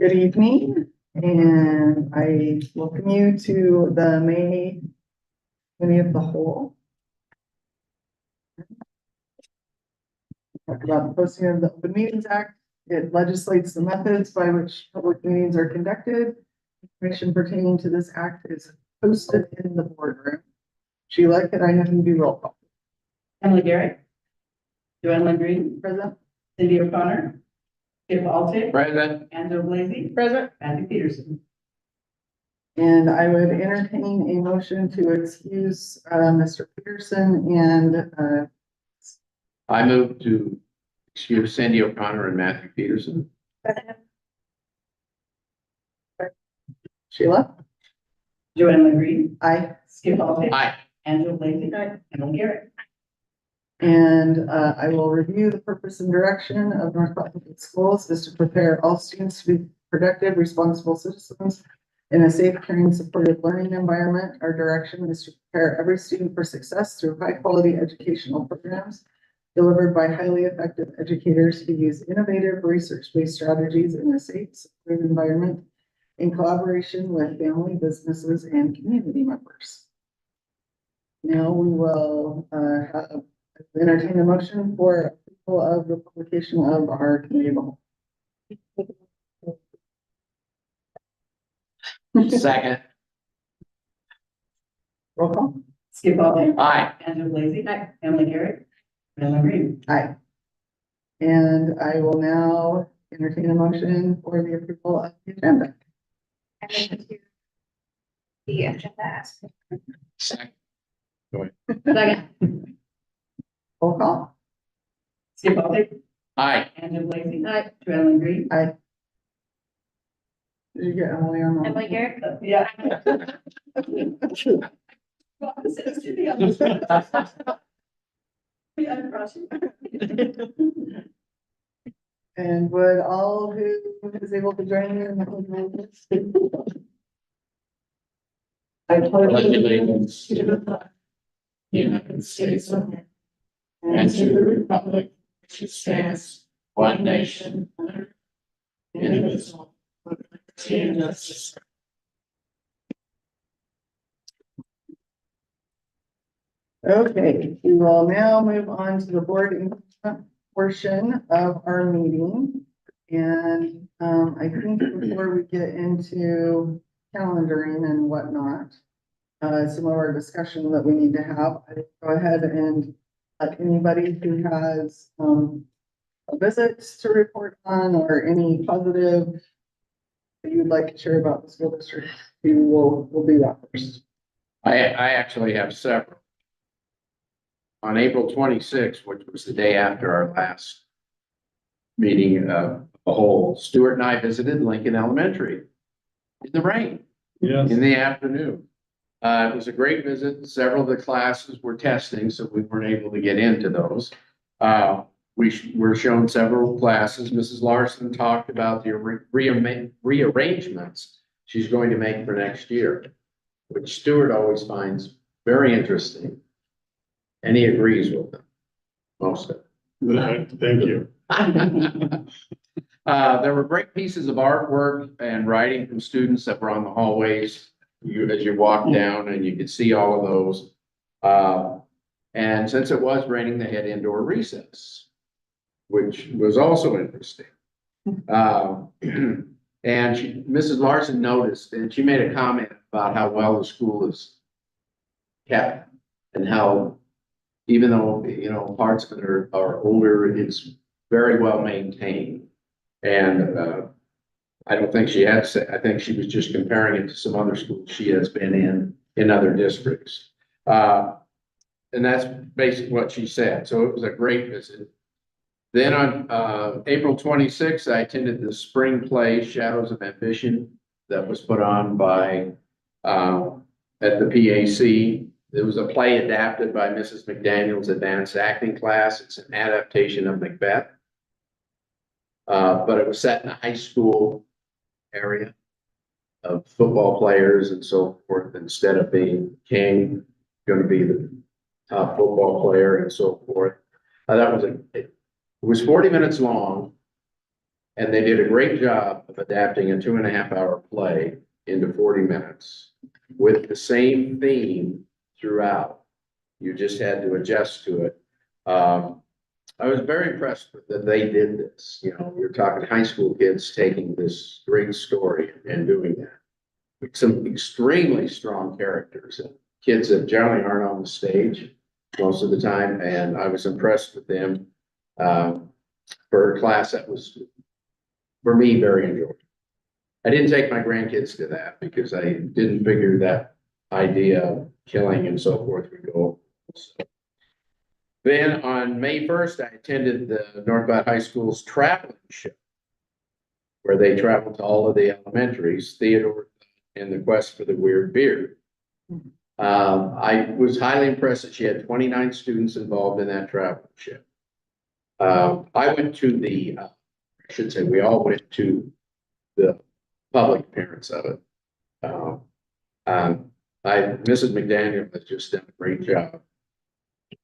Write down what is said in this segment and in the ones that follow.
Good evening, and I welcome you to the May Committee of the Whole. Talk about the posting of the Open Meetings Act. It legislates the methods by which public meetings are conducted. Information pertaining to this act is posted in the boardroom. Sheila, could I have you do roll call? Emily Garrett, Joanne Green, Present. Cindy O'Connor, Skip Altic, Present. Angela Blazy, Present. Matthew Peterson. And I would entertain a motion to excuse Mr. Peterson and I move to excuse Cindy O'Connor and Matthew Peterson. Sheila. Joanne Green, Aye. Skip Altic, Aye. Angela Blazy, Emily Garrett. And I will review the purpose and direction of North Platte Public Schools is to prepare all students to be productive, responsible citizens in a safe, caring, supportive learning environment. Our direction is to prepare every student for success through high-quality educational programs delivered by highly effective educators who use innovative research-based strategies in a safe, supportive environment in collaboration with family, businesses, and community members. Now we will entertain a motion for approval of the publication of our committee of the whole. Second. Roll call. Skip Altic, Aye. Angela Blazy, Emily Garrett, Joanne Green. Aye. And I will now entertain a motion for the approval of the agenda. I move to the agenda as. Second. Second. Roll call. Skip Altic, Aye. Angela Blazy, Joanne Green. Aye. Did you get Emily on that? Emily Garrett. Yeah. And would all who is able to join me in the pledge of allegiance? I Pledge allegiance to the flag, United States of America, and to the republic which stands one nation, indivisible, with liberty and justice. Okay, we will now move on to the board engagement portion of our meeting. And I think before we get into calendaring and whatnot, some of our discussion that we need to have, I go ahead and anybody who has a visit to report on or any positive that you'd like to share about the school district, we'll do that first. I actually have several. On April 26th, which was the day after our last meeting of the whole, Stuart and I visited Lincoln Elementary in the rain. Yes. In the afternoon. It was a great visit. Several of the classes were testing, so we weren't able to get into those. We were shown several classes. Mrs. Larson talked about the rearrangements she's going to make for next year, which Stuart always finds very interesting. And he agrees with them, most of them. Thank you. There were great pieces of artwork and writing from students that were on the hallways. As you walk down and you could see all of those. And since it was raining, they had indoor recess, which was also interesting. And Mrs. Larson noticed, and she made a comment about how well the school is kept and how, even though, you know, parts of it are older, it's very well maintained. And I don't think she had said, I think she was just comparing it to some other schools she has been in other districts. And that's basically what she said. So it was a great visit. Then on April 26th, I attended the spring play Shadows of Ambition that was put on by at the PAC. It was a play adapted by Mrs. McDaniel's advanced acting class. It's an adaptation of Macbeth. But it was set in a high school area of football players and so forth. Instead of being king, going to be the top football player and so forth. It was 40 minutes long. And they did a great job of adapting a 2.5 hour play into 40 minutes with the same theme throughout. You just had to adjust to it. I was very impressed that they did this. You know, you're talking high school kids taking this great story and doing that. With some extremely strong characters, kids that generally aren't on the stage most of the time, and I was impressed with them. For a class that was, for me, very enjoyable. I didn't take my grandkids to that because I didn't figure that idea of killing and so forth would go. So. Then on May 1st, I attended the North Platte High School's traveling show, where they traveled to all of the elementaries, Theodore and the Quest for the Weird Beard. I was highly impressed that she had 29 students involved in that traveling show. I went to the, I should say, we all went to the public appearance of it. Mrs. McDaniel has just done a great job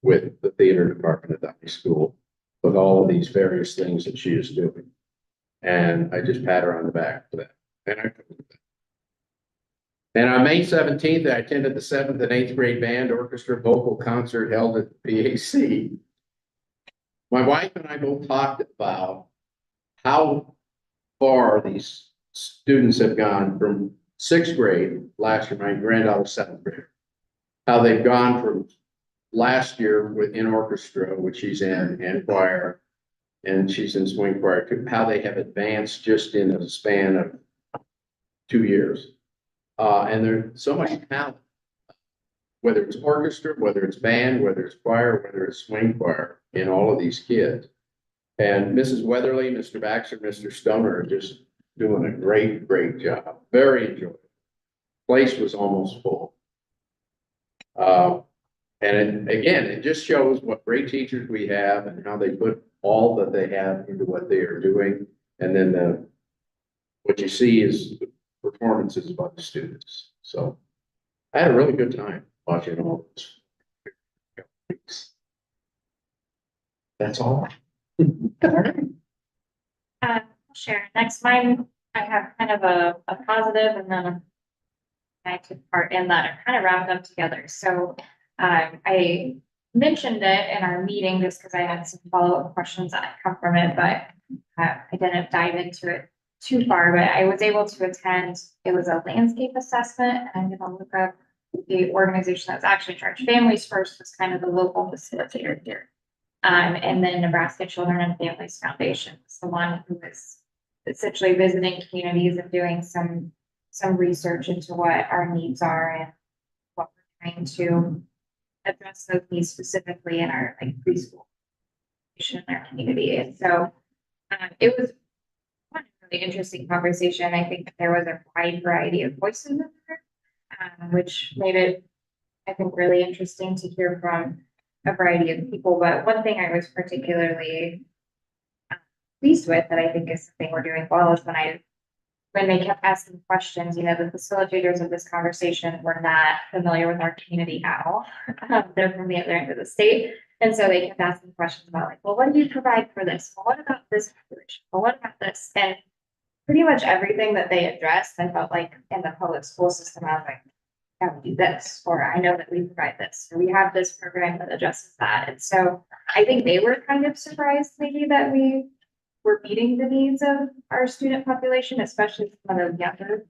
with the theater department at the high school with all of these various things that she is doing. And I just pat her on the back for that. And on May 17th, I attended the 7th and 8th grade band orchestra vocal concert held at the PAC. My wife and I both talked about how far these students have gone from 6th grade, last year, my granddaughter's 7th grade, how they've gone from last year in orchestra, which she's in, and choir, and she's in swing choir, to how they have advanced just in a span of 2 years. And there's so much talent, whether it's orchestra, whether it's band, whether it's choir, whether it's swing choir, in all of these kids. And Mrs. Weatherly, Mr. Baxter, Mr. Stoner are just doing a great, great job. Very enjoyable. Place was almost full. And it just shows what great teachers we have and how they put all that they have into what they are doing. And then what you see is the performances by the students. So I had a really good time watching all this. That's all. I'll share. Next, mine, I have kind of a positive and then a negative part in that are kind of wrapped up together. So I mentioned it in our meeting just because I had some follow-up questions that come from it, but I didn't dive into it too far, but I was able to attend. It was a landscape assessment, and I'm going to look up the organization that's actually in charge. Families First was kind of the local facilitator here. And then Nebraska Children and Families Foundation is the one who is essentially visiting communities and doing some research into what our needs are and what we're trying to address those needs specifically in our preschool in our community. And so it was a really interesting conversation. I think there was a wide variety of voices in there, which made it, I think, really interesting to hear from a variety of people. But one thing I was particularly pleased with that I think is something we're doing well is when they kept asking questions, the facilitators of this conversation were not familiar with our community at all. They're from the other end of the state. And so they kept asking questions about well, what do you provide for this? Well, what about this population? Well, what about this? And pretty much everything that they addressed, I felt like in the public school system, I was like, yeah, we do this, or I know that we provide this, or we have this program that addresses that. And so I think they were kind of surprised maybe that we were meeting the needs of our student population, especially some of the younger,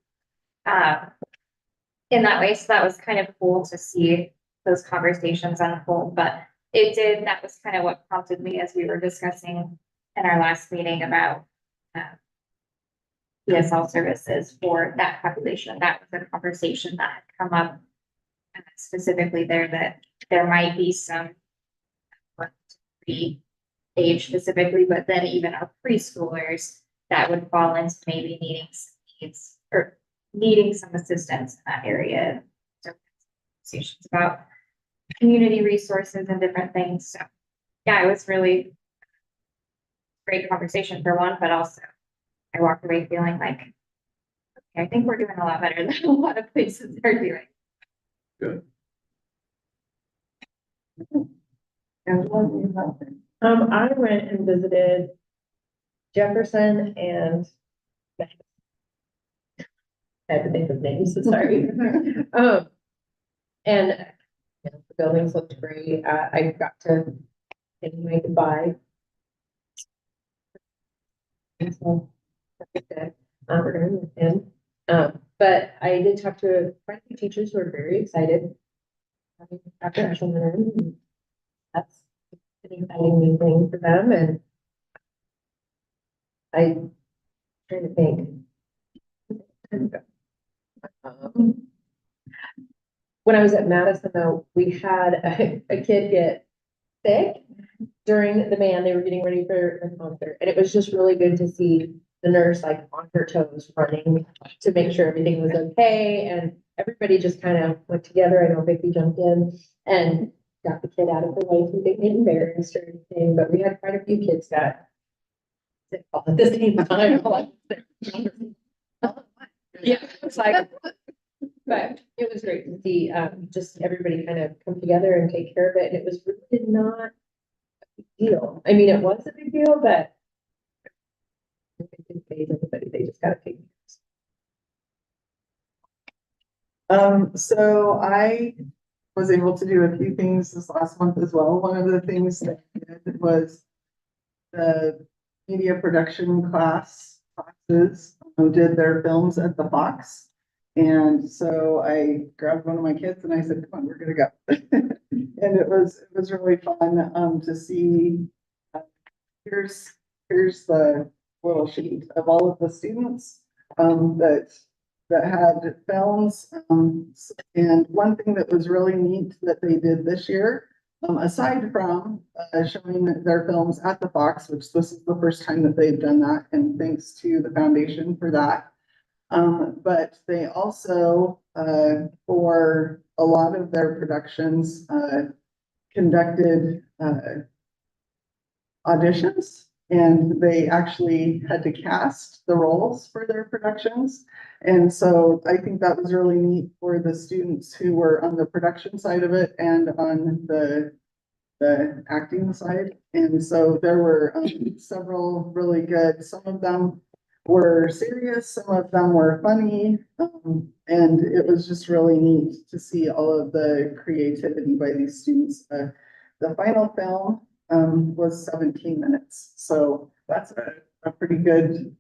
in that way. So that was kind of cool to see those conversations unfold. But that was kind of what prompted me as we were discussing in our last meeting about ESL services for that population. That was a conversation that had come up specifically there, that there might be some age specifically, but then even our preschoolers that would fall into maybe needing some needs or needing some assistance in that area. So conversations about community resources and different things. So yeah, it was really great conversation for one, but also I walked away feeling like, okay, I think we're doing a lot better than a lot of places are doing. Good. And one thing about it. I went and visited Jefferson and I had to think of names, so sorry. And you know, the buildings looked great. I got to say my goodbye. And so, that's good. We're gonna move in. But I did talk to quite a few teachers who are very excited. After actually learning, that's an exciting new thing for them, and I trying to think. When I was at Madison, though, we had a kid get sick during the band. They were getting ready for the concert, and it was just really good to see the nurse like on her toes running to make sure everything was okay, and everybody just kind of went together. I know Vicky jumped in and got the kid out of the way so they didn't get embarrassed or anything, but we had quite a few kids got sick all at the same time. Yeah, it's like, but it was great to see, just everybody kind of come together and take care of it, and it was really not a big deal. I mean, it was a big deal, but it didn't phase anybody, they just gotta take. So I was able to do a few things this last month as well. One of the things that I did was the media production classes did their films at the Fox. And so I grabbed one of my kids and I said, come on, we're gonna go. And it was really fun, to see, here's the little sheet of all of the students, that had films. And one thing that was really neat that they did this year, aside from showing their films at the Fox, which this is the first time that they've done that, and thanks to the foundation for that. But they also, for a lot of their productions, conducted auditions, and they actually had to cast the roles for their productions. And so I think that was really neat for the students who were on the production side of it and on the acting side. And so there were several really good, some of them were serious, some of them were funny. And it was just really neat to see all of the creativity by these students. The final film was 17 minutes. So that's a pretty good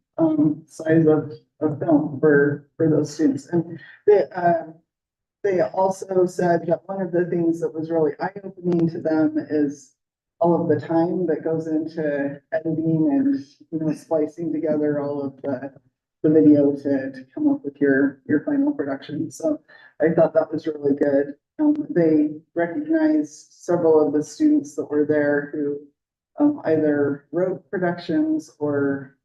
size of film for those students. And they also said that one of the things that was really eye-opening to them is all of the time that goes into editing and, you know, splicing together all of the video to come up with your final production. So I thought that was really good. They recognized several of the students that were there who either wrote productions or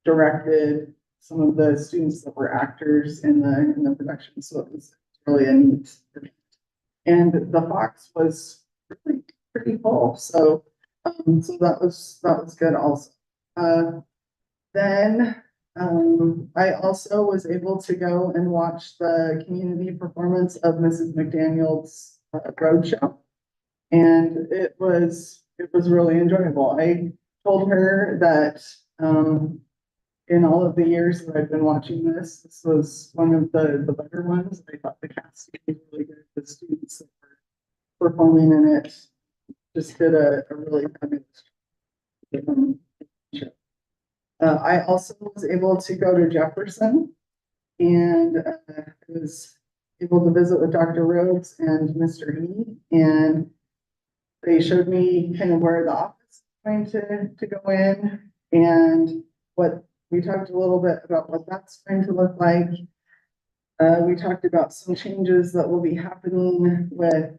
directed some of the students that were actors in the production. So it was really a neat event. And the Fox was really pretty full. So so that was good also. Then I also was able to go and watch the community performance of Mrs. McDaniel's roadshow. And it was really enjoyable. I told her that in all of the years that I've been watching this was one of the better ones. I thought the casting was really good. The students that were performing in it just did a really fabulous job. I also was able to go to Jefferson and was able to visit with Dr. Rhodes and Mr. E. And they showed me kind of where the office is going to go in, and what we talked a little bit about what that's going to look like. We talked about some changes that will be happening with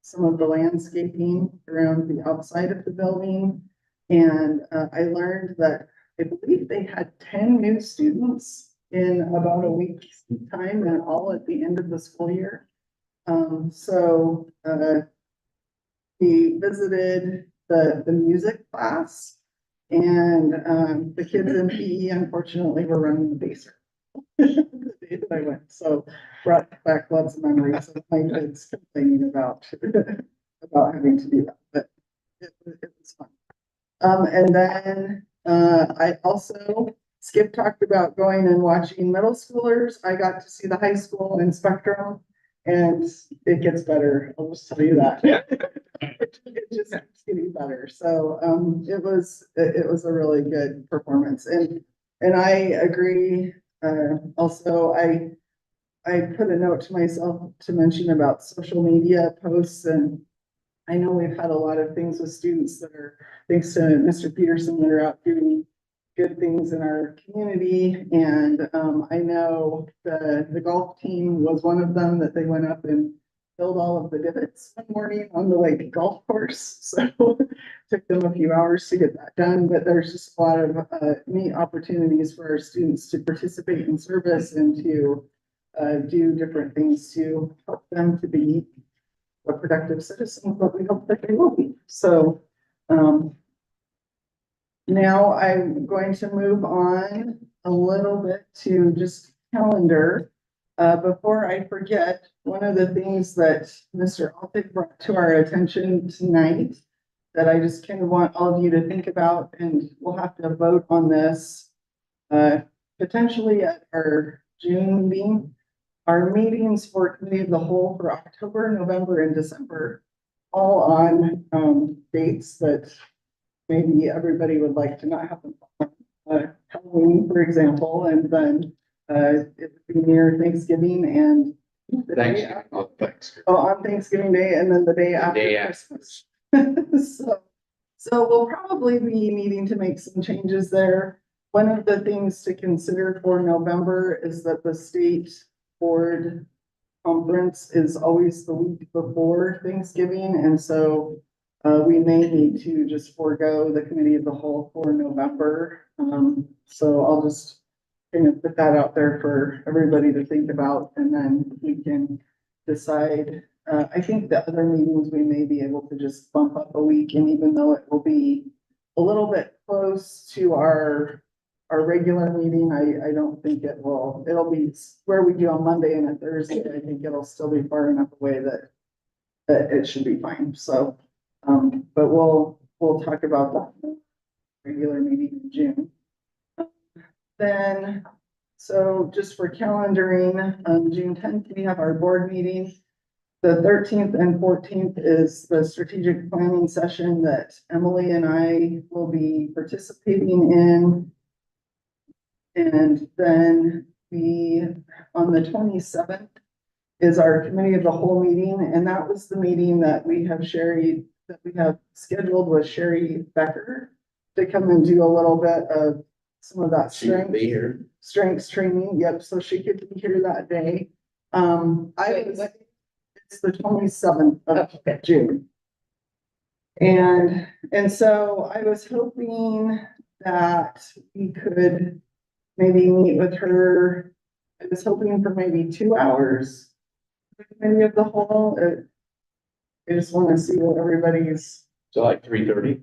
some of the landscaping around the outside of the building. And I learned that I believe they had 10 new students in about a week's time, and all at the end of the school year. So we visited the music class, and the kids in PE unfortunately were running the baser the day that I went. So brought back lots of memories of my kids complaining about having to do that, but it was fun. And then, I also, Skip talked about going and watching middle schoolers. I got to see the high school in Spectrum, and it gets better. I'll just tell you that. It just keeps getting better. So, it was a really good performance, and I agree. Also, I put a note to myself to mention about social media posts, and I know we've had a lot of things with students that are, thanks to Mr. Peterson, that are out doing good things in our community. And I know the golf team was one of them, that they went up and filled all of the divots one morning on the like golf course. So took them a few hours to get that done, but there's just a lot of neat opportunities for our students to participate in service and to do different things to help them to be a productive citizen, but we hope that they will be. So, now I'm going to move on a little bit to just calendar. Before I forget, one of the things that Mr. Alpick brought to our attention tonight that I just kind of want all of you to think about, and we'll have to vote on this potentially at our June meeting. Our meetings for committee of the whole for October, November, and December, all on dates that maybe everybody would like to not have them. Halloween, for example, and then it would be near Thanksgiving and the day Thanks. after- Oh, thanks. on Thanksgiving Day, and then the day after Day after. Christmas. So we'll probably be needing to make some changes there. One of the things to consider for November is that the state board conference is always the week before Thanksgiving, and so we may need to just forego the committee of the whole for November. So I'll just kind of put that out there for everybody to think about, and then we can decide. I think the other meetings, we may be able to just bump up a week, and even though it will be a little bit close to our regular meeting, I don't think it'll be where we do on Monday and a Thursday. I think it'll still be far enough away that it should be fine. So, but we'll talk about that regular meeting in June. Then, so just for calendaring, June 10th, we have our board meeting. The 13th and 14th is the strategic planning session that Emily and I will be participating in. And then on the 27th is our committee of the whole meeting, and that was the meeting that we have scheduled with Sherry Becker to come and do a little bit of some of that She will be here. strengths training. Yep, so she could be here that day. It's the 27th of June. And so I was hoping that we could maybe meet with her. I was hoping for maybe 2 hours. Maybe of the whole, I just want to see what everybody's So like 3:30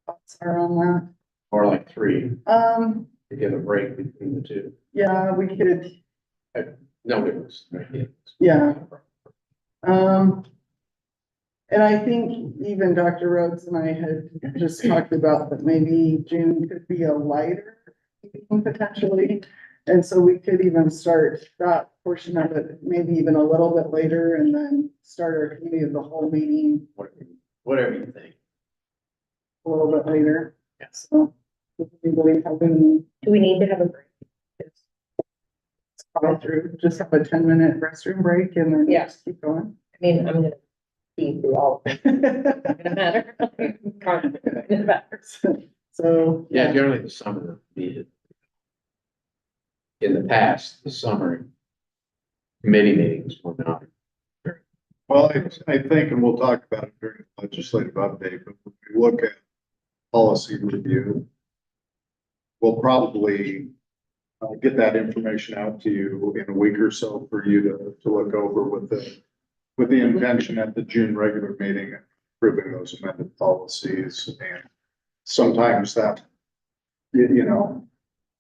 thoughts are on that. or like 3 to give a break between the two. Yeah, we could, No difference. Right? yeah. And I think even Dr. Rhodes and I had just talked about that maybe June could be a lighter meeting potentially. And so we could even start that portion of it, maybe even a little bit later, and then start our committee of the whole meeting Whatever you think. a little bit later. So, does anybody have any, Do we need to have a break? follow through, just have a 10-minute restroom break and then Yeah. just keep going? I mean, I'm gonna see through all of it. Not gonna matter. It matters. So, Yeah, generally the summer needed. In the past, the summer committee meetings were not. Well, I think, and we'll talk about it during the legislative update, but when we look at policy review, we'll probably get that information out to you in a week or so for you to look over with the intention at the June regular meeting, approving those amended policies. And sometimes that, you know,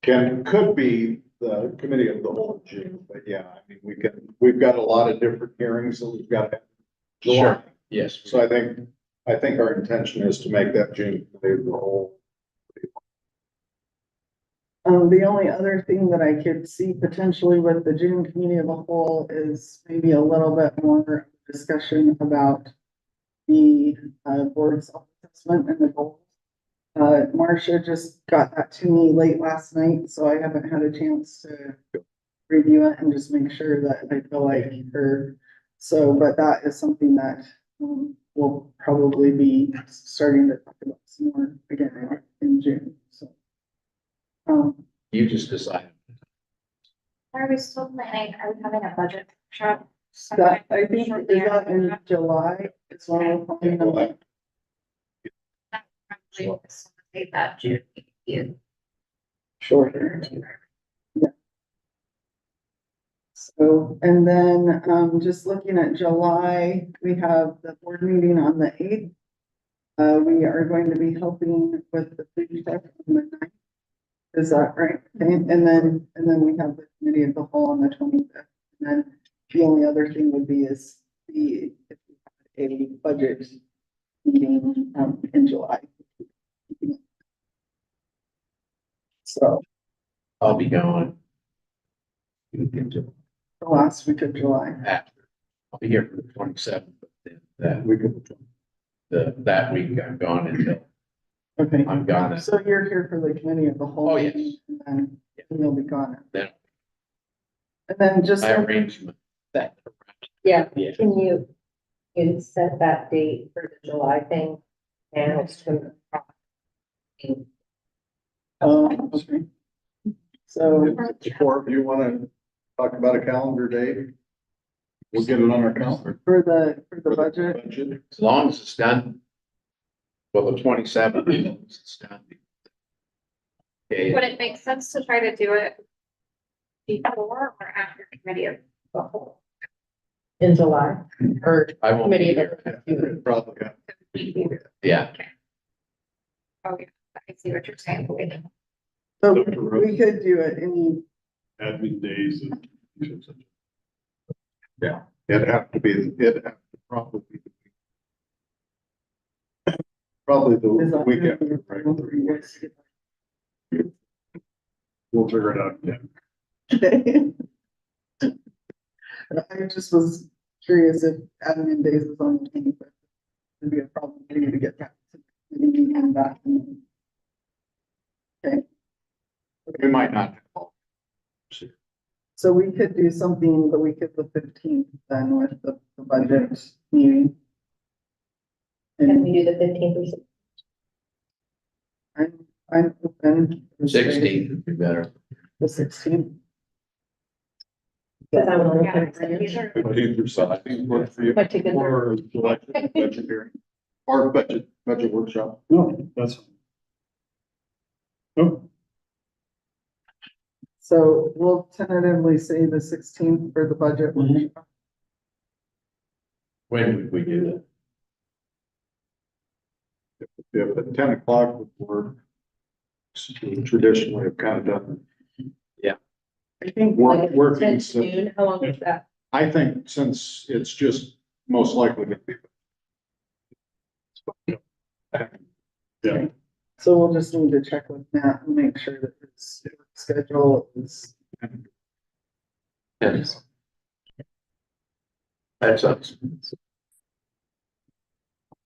could be the committee of the whole June, but yeah, I mean, we've got a lot of different hearings that we've got to have. Sure. Yes. So I think I think our intention is to make that June committee of the whole. The only other thing that I could see potentially with the June committee of a whole is maybe a little bit more discussion about the board self-assessment and the goals. Marcia just got that to me late last night, so I haven't had a chance to review it and just make sure that I feel like her. So, but that is something that we'll probably be starting to talk about some more again in June, so. You just decide. Are we still planning, are we having a budget workshop? That, I think, is that in July, it's one of the planning on. Probably that June. You. Shorter. Yeah. So, and then, just looking at July, we have the board meeting on the 8th. We are going to be helping with the food truck on the 9th. Is that right? Okay, and then we have the committee of the whole on the 25th. And then the only other thing would be is if we had a budget meeting, in July. So I'll be going. the last week of July. After. I'll be here for the 27th, but then that We could, that week I'm gone until Okay. I'm gone. So you're here for the committee of the whole. Oh, yes. And then you'll be gone. Then And then just. I arranged that. Yeah, Yeah. can you set that date for the July thing? And it's to. Okay. So, or if you wanna talk about a calendar date, we'll get it on our calendar. for the budget, As long as it's done. Well, the 27th, it's done. Okay, Would it make sense to try to do it before or after committee of the whole? In July, or I won't be committee here. of. Probably, Yeah, Oh, yeah, I see what you're saying. so we could do it any, admin days and. it'd have to probably be. Probably is the that? weekend. Right? We'll figure it out, yeah. I just was curious if admin days is on the 25th. It'd be a problem for you to get that. And back. Okay, we might not. so we could do something the week of the 15th then with the budget meeting. Can And we do the 15th? I'm open. 16th would be better. The 16th. Because I'm on Yeah, the. these are- Either side, work for you. Might take a- Or budget hearing, or budget workshop. No, that's. Oh, So we'll tentatively say the 16th for the budget. workshop. When would we do that? If at 10 o'clock would work. Traditionally, I've kind of done. I think Working, 10 June, how long is that? I think since it's just most likely to be. yeah, so. We'll just need to check with Matt and make sure that his schedule is. Yes. That sounds.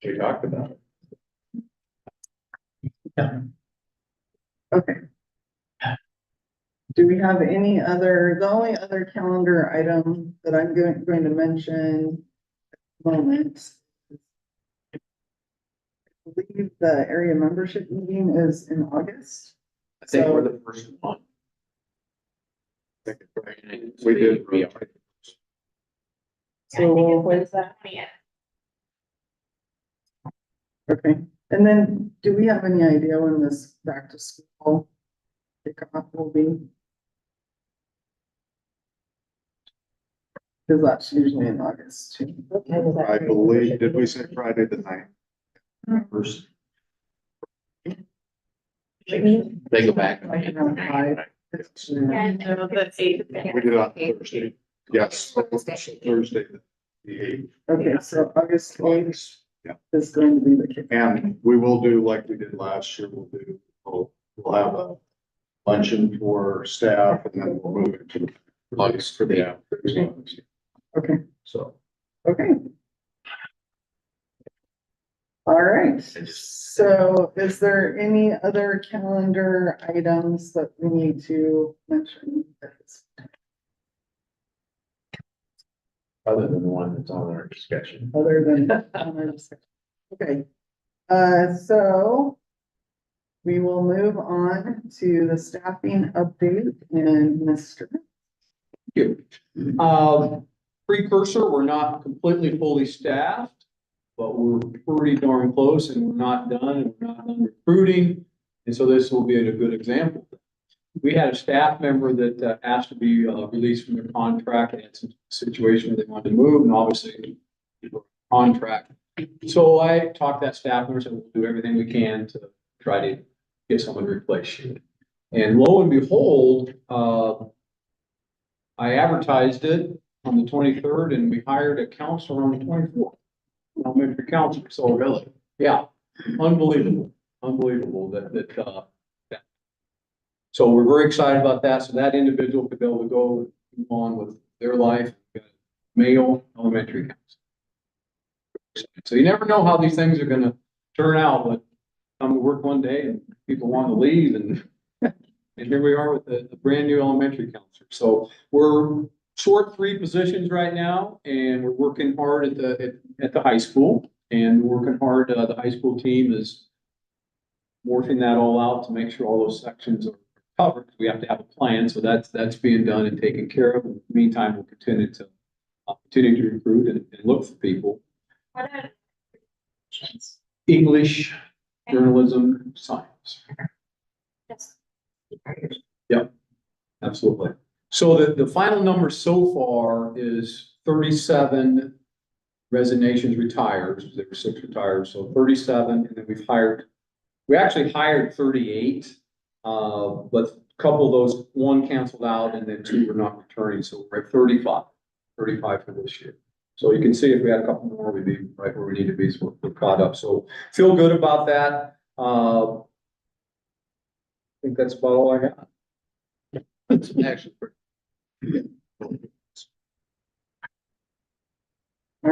We talked about it. Okay. Do we have any other, the only other calendar item that I'm going to mention at the moment. I believe the area membership meeting is in August. I think So- we're the first one. We did. So, When's that? Yeah. okay, and then do we have any idea when this back to school kickoff will be? Cause that's usually in August too. What time is that? I believe, did we say Friday the 9th? First, They go back. I can have five. No, that's 8. we did it on Thursday. Yes, Thursday, the 8th. Okay, so August 8th. Yeah. is going to be the case. And we will do like we did last year, we'll have a luncheon for staff and then we'll move it to the. Lunch for the- Yeah. Okay, So. okay. All right, so is there any other calendar items that we need to mention? Other than the one that's on our discussion. Other than on our discussion? Okay, so we will move on to the staffing update and Mr. you. Precursor, we're not completely fully staffed, but we're pretty darn close and we're not done and we're not done recruiting. And so this will be a good example. We had a staff member that asked to be released from their contract and it's a situation where they wanted to move and obviously contract. So I talked to that staff member, said we'll do everything we can to try to get someone to replace you. And lo and behold, I advertised it on the 23rd and we hired a counselor on the 24th. Elementary counselor. So really, yeah, unbelievable that. So we're very excited about that. So that individual could be able to go on with their life, male elementary counselor. So you never know how these things are gonna turn out, but come to work one day and people want to leave and here we are with the brand new elementary counselor. So we're short 3 positions right now and we're working hard at the high school and we're working hard. The high school team is working that all out to make sure all those sections are covered. We have to have a plan. So that's being done and taken care of. In the meantime, we'll continue to recruit and look for people. What are English, journalism, science. Yes. Yep, absolutely. So the final number so far is 37 resignations, retires. There were 6 retires, so 37, and then we actually hired 38. But a couple of those, 1 canceled out and then 2 were not returning, so we're at 35 for this year. So you can see if we had a couple more, we'd be right where we need to be, so we're caught up. So feel good about that. I think that's about all I got. It's actually pretty. All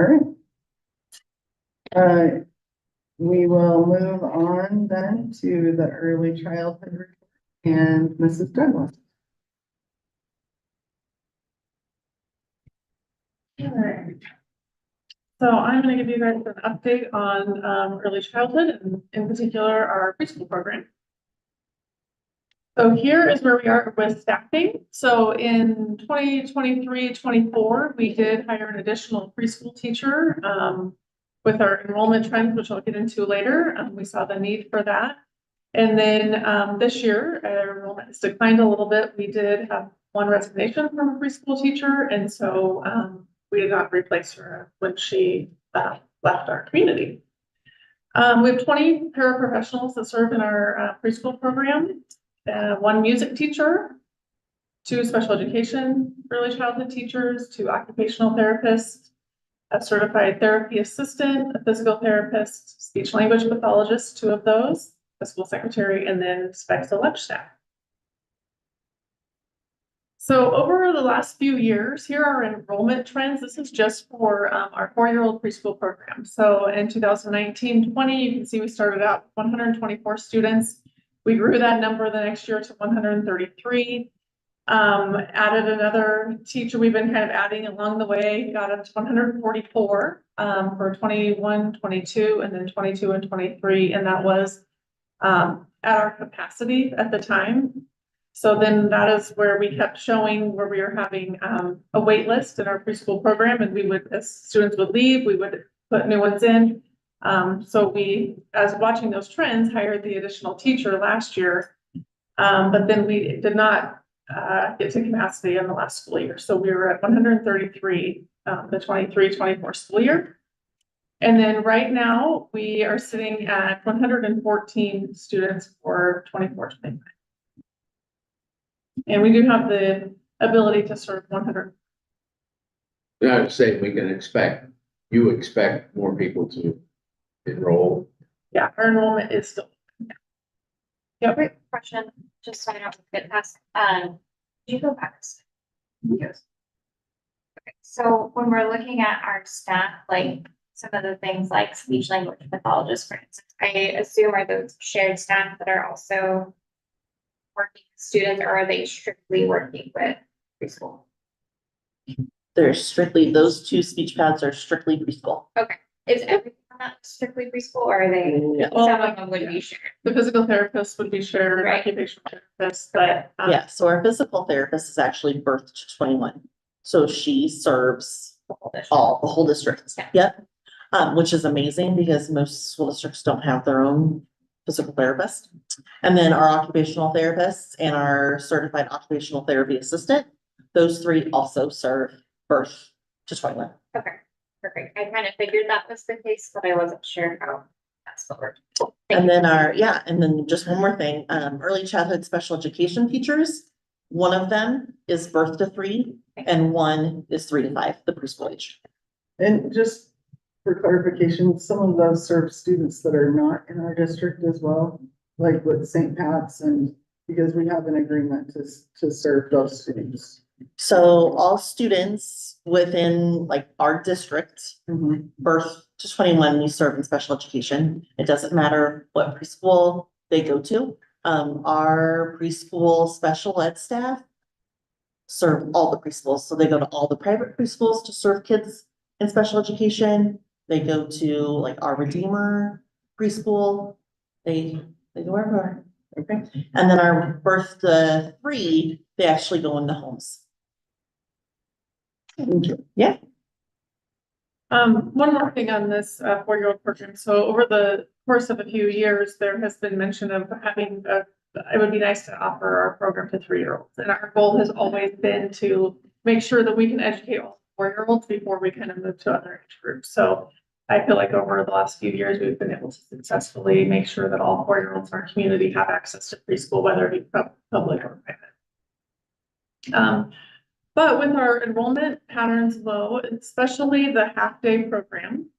right. We will move on then to the early childhood report and Mrs. Douglas. Alright. So I'm gonna give you guys an update on early childhood and in particular our preschool program. So here is where we are with staffing. So in 2023-24, we did hire an additional preschool teacher with our enrollment trends, which I'll get into later. We saw the need for that. And then this year, our enrollment has declined a little bit. We did have 1 resignation from a preschool teacher, and so we did not replace her when she left our community. We have 20 paraprofessionals that serve in our preschool program. 1 music teacher, 2 special education early childhood teachers, 2 occupational therapists, a certified therapy assistant, a physical therapist, speech language pathologist, 2 of those, a school secretary, and then specs to lunch staff. So over the last few years, here are enrollment trends. This is just for our 4-year-old preschool program. So in 2019-20, you can see we started out with 124 students. We grew that number the next year to 133. Added another teacher. We've been kind of adding along the way, got up to 144 for 21, 22, and then 22 and 23. And that was at our capacity at the time. So then that is where we kept showing where we were having a wait list in our preschool program, and we would, as students would leave, we would put new ones in. So we, as watching those trends, hired the additional teacher last year, but then we did not get to capacity in the last school year. So we were at 133 the 23-24 school year. And then right now we are sitting at 114 students for 24-25. And we do have the ability to serve 100. I would say you expect more people to enroll. Yeah, our enrollment is still. Quick question, just so I don't get past, did you go back? Yes. So when we're looking at our staff, like some of the things like speech language pathologists, for instance, I assume are those shared staff that are also working with students, or are they strictly working with preschool? They're strictly, those two speech paths are strictly preschool. Is everything not strictly preschool, or are they, Yeah. some of them would be shared? The physical therapist would be shared, Right. occupational therapist, but. Yeah, so our physical therapist is actually birth to 21. So she serves The whole district? the whole district. Yeah. Yep. Which is amazing because most school districts don't have their own physical therapist. And then our occupational therapists and our certified occupational therapy assistant, those three also serve birth to 21. Okay, perfect. I kind of figured that was the case, but I wasn't sure how that's what worked. And then and then just one more thing, early childhood special education teachers, one of them is birth to 3 and one is 3 to 5, the preschool age. And just for clarification, some of those serve students that are not in our district as well, like with St. Pat's, and because we have an agreement to serve those students. So all students within like our district, Mhm. birth to 21, we serve in special education. It doesn't matter what preschool they go to. Our preschool special ed staff serve all the preschools. So they go to all the private preschools to serve kids in special education. They go to like our Redeemer preschool. They go everywhere. Okay. And then our birth to 3, they actually go into homes. Yeah. One more thing on this 4-year-old program. So over the course of a few years, there has been mention of having it would be nice to offer our program to 3-year-olds. And our goal has always been to make sure that we can educate all 4-year-olds before we kind of move to other age groups. So I feel like over the last few years, we've been able to successfully make sure that all 4-year-olds in our community have access to preschool, whether it be public or private. But with our enrollment patterns low, especially the half-day program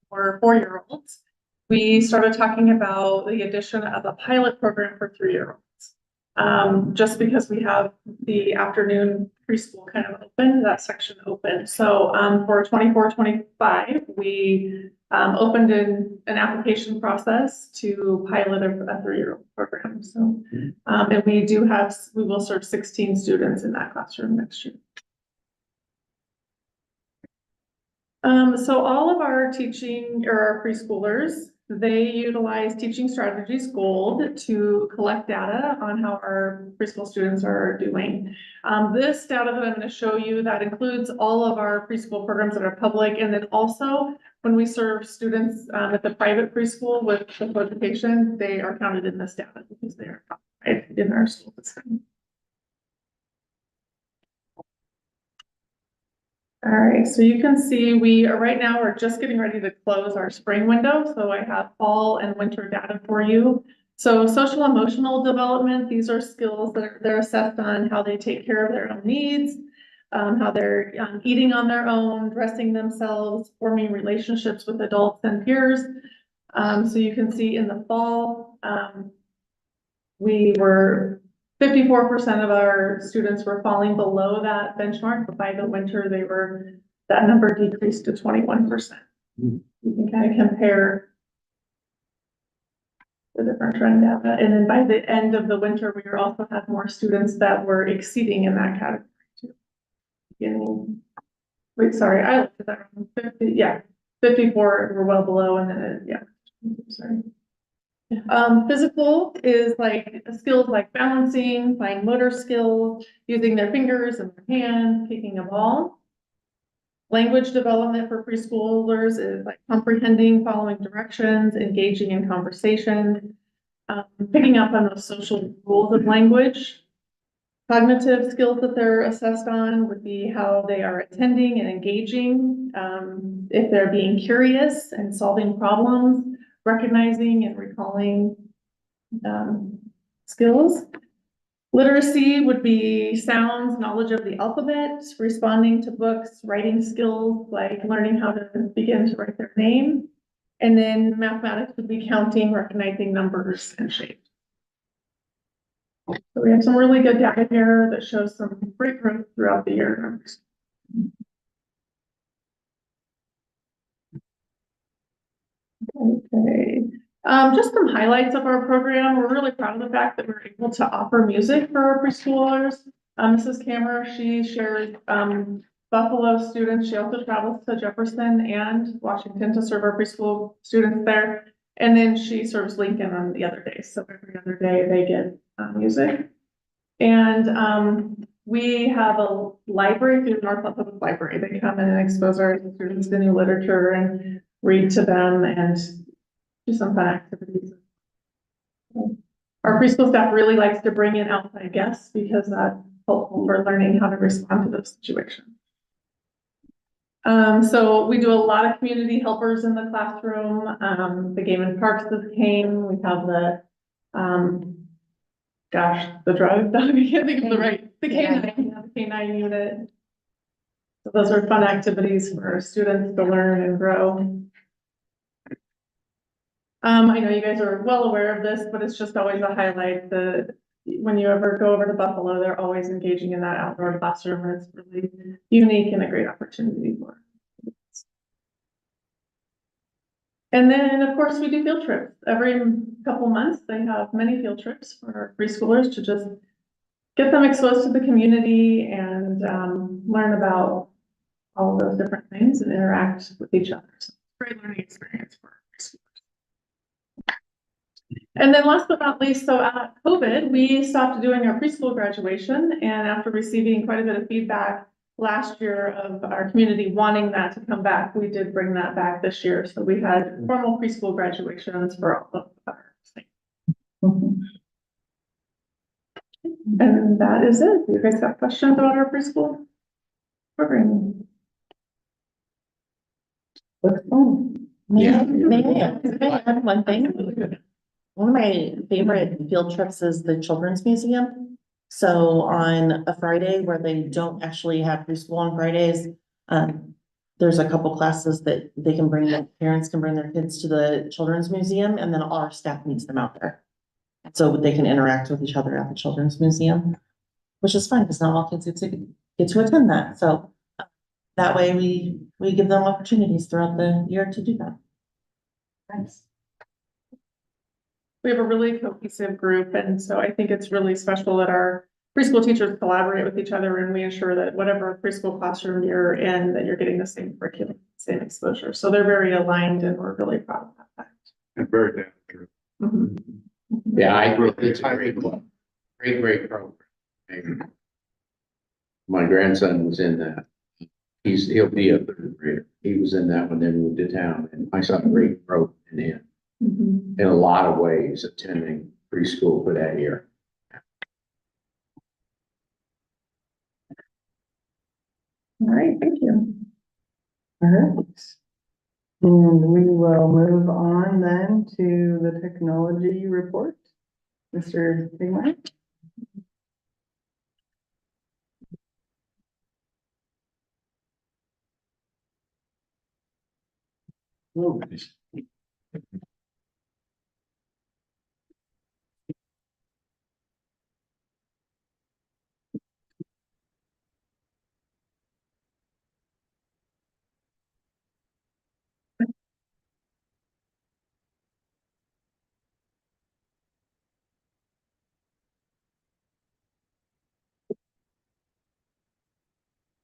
for 4-year-olds, we started talking about the addition of a pilot program for 3-year-olds. Just because we have the afternoon preschool kind of open, that section open. So for 24-25, we opened an application process to pilot a 3-year-old program. So and we will serve 16 students in that classroom next year. So all of our teaching or our preschoolers, they utilize Teaching Strategies Gold to collect data on how our preschool students are doing. This data that I'm going to show you, that includes all of our preschool programs that are public, and then also when we serve students at the private preschool with the education, they are counted in this data because they are in our school system. All right, so you can see we are right now, we're just getting ready to close our spring window. So I have fall and winter data for you. So social emotional development, these are skills that they're assessed on how they take care of their own needs, how they're eating on their own, dressing themselves, forming relationships with adults and peers. So you can see in the fall, we were 54% of our students were falling below that benchmark, but by the winter, that number decreased to 21%. You can kind of compare the different trend data. And then by the end of the winter, we also had more students that were exceeding in that category too. I looked at that wrong. 54 were well below, and then sorry. Physical is like skills like balancing, fine motor skills, using their fingers and their hands, kicking a ball. Language development for preschoolers is like comprehending, following directions, engaging in conversation, picking up on those social rules of language. Cognitive skills that they're assessed on would be how they are attending and engaging, if they're being curious and solving problems, recognizing and recalling skills. Literacy would be sounds, knowledge of the alphabet, responding to books, writing skills, like learning how to begin to write their name. And then mathematics would be counting, recognizing numbers and shapes. So we have some really good data here that shows some great growth throughout the year. Okay, just some highlights of our program. We're really proud of the fact that we're able to offer music for our preschoolers. Mrs. Kammer, she shares, Buffalo students. She also travels to Jefferson and Washington to serve our preschool students there. And then she serves Lincoln on the other days. So every other day they get music. And we have a library through the Northwest Public Library. They come in and expose our students to new literature and read to them and do some fun activities. Our preschool staff really likes to bring in outside guests because that's helpful for learning how to respond to those situations. So we do a lot of community helpers in the classroom. The Game and Parks has came. We have the, the drug dog, I can't think of the K9 unit. So those are fun activities for our students to learn and grow. I know you guys are well aware of this, but it's just always a highlight that when you ever go over to Buffalo, they're always engaging in that outdoor classroom. And it's really unique and a great opportunity for us. And then, of course, we do field trips. Every couple months, they have many field trips for our preschoolers to just get them exposed to the community and learn about all of those different things and interact with each other. So it's a great learning experience for our preschoolers. And then last but not least, so at COVID, we stopped doing our preschool graduation. And after receiving quite a bit of feedback last year of our community wanting that to come back, we did bring that back this year. So we had formal preschool graduations for all of our students. And that is it. You guys have questions about our preschool program? Looks fun. May I add one thing? One of my favorite field trips is the Children's Museum. So on a Friday where they don't actually have preschool on Fridays, there's a couple classes that they can bring, their parents can bring their kids to the Children's Museum, and then all our staff meets them out there. So they can interact with each other at the Children's Museum, which is fun because not all kids get to attend that. So that way we give them opportunities throughout the year to do that. Thanks. We have a really cohesive group, and so I think it's really special that our preschool teachers collaborate with each other, and we ensure that whatever preschool classroom you're in, that you're getting the same curriculum, same exposure. So they're very aligned, and we're really proud of that fact. And very damn true. Mm-hmm. Yeah, it's a great program. And my grandson was in that. He'll be a third grader. He was in that when they moved to town, and I saw great growth in him. Mm-hmm. In a lot of ways, attending preschool for that year. All right, thank you. All right. And we will move on then to the technology report. Mr. Bigman.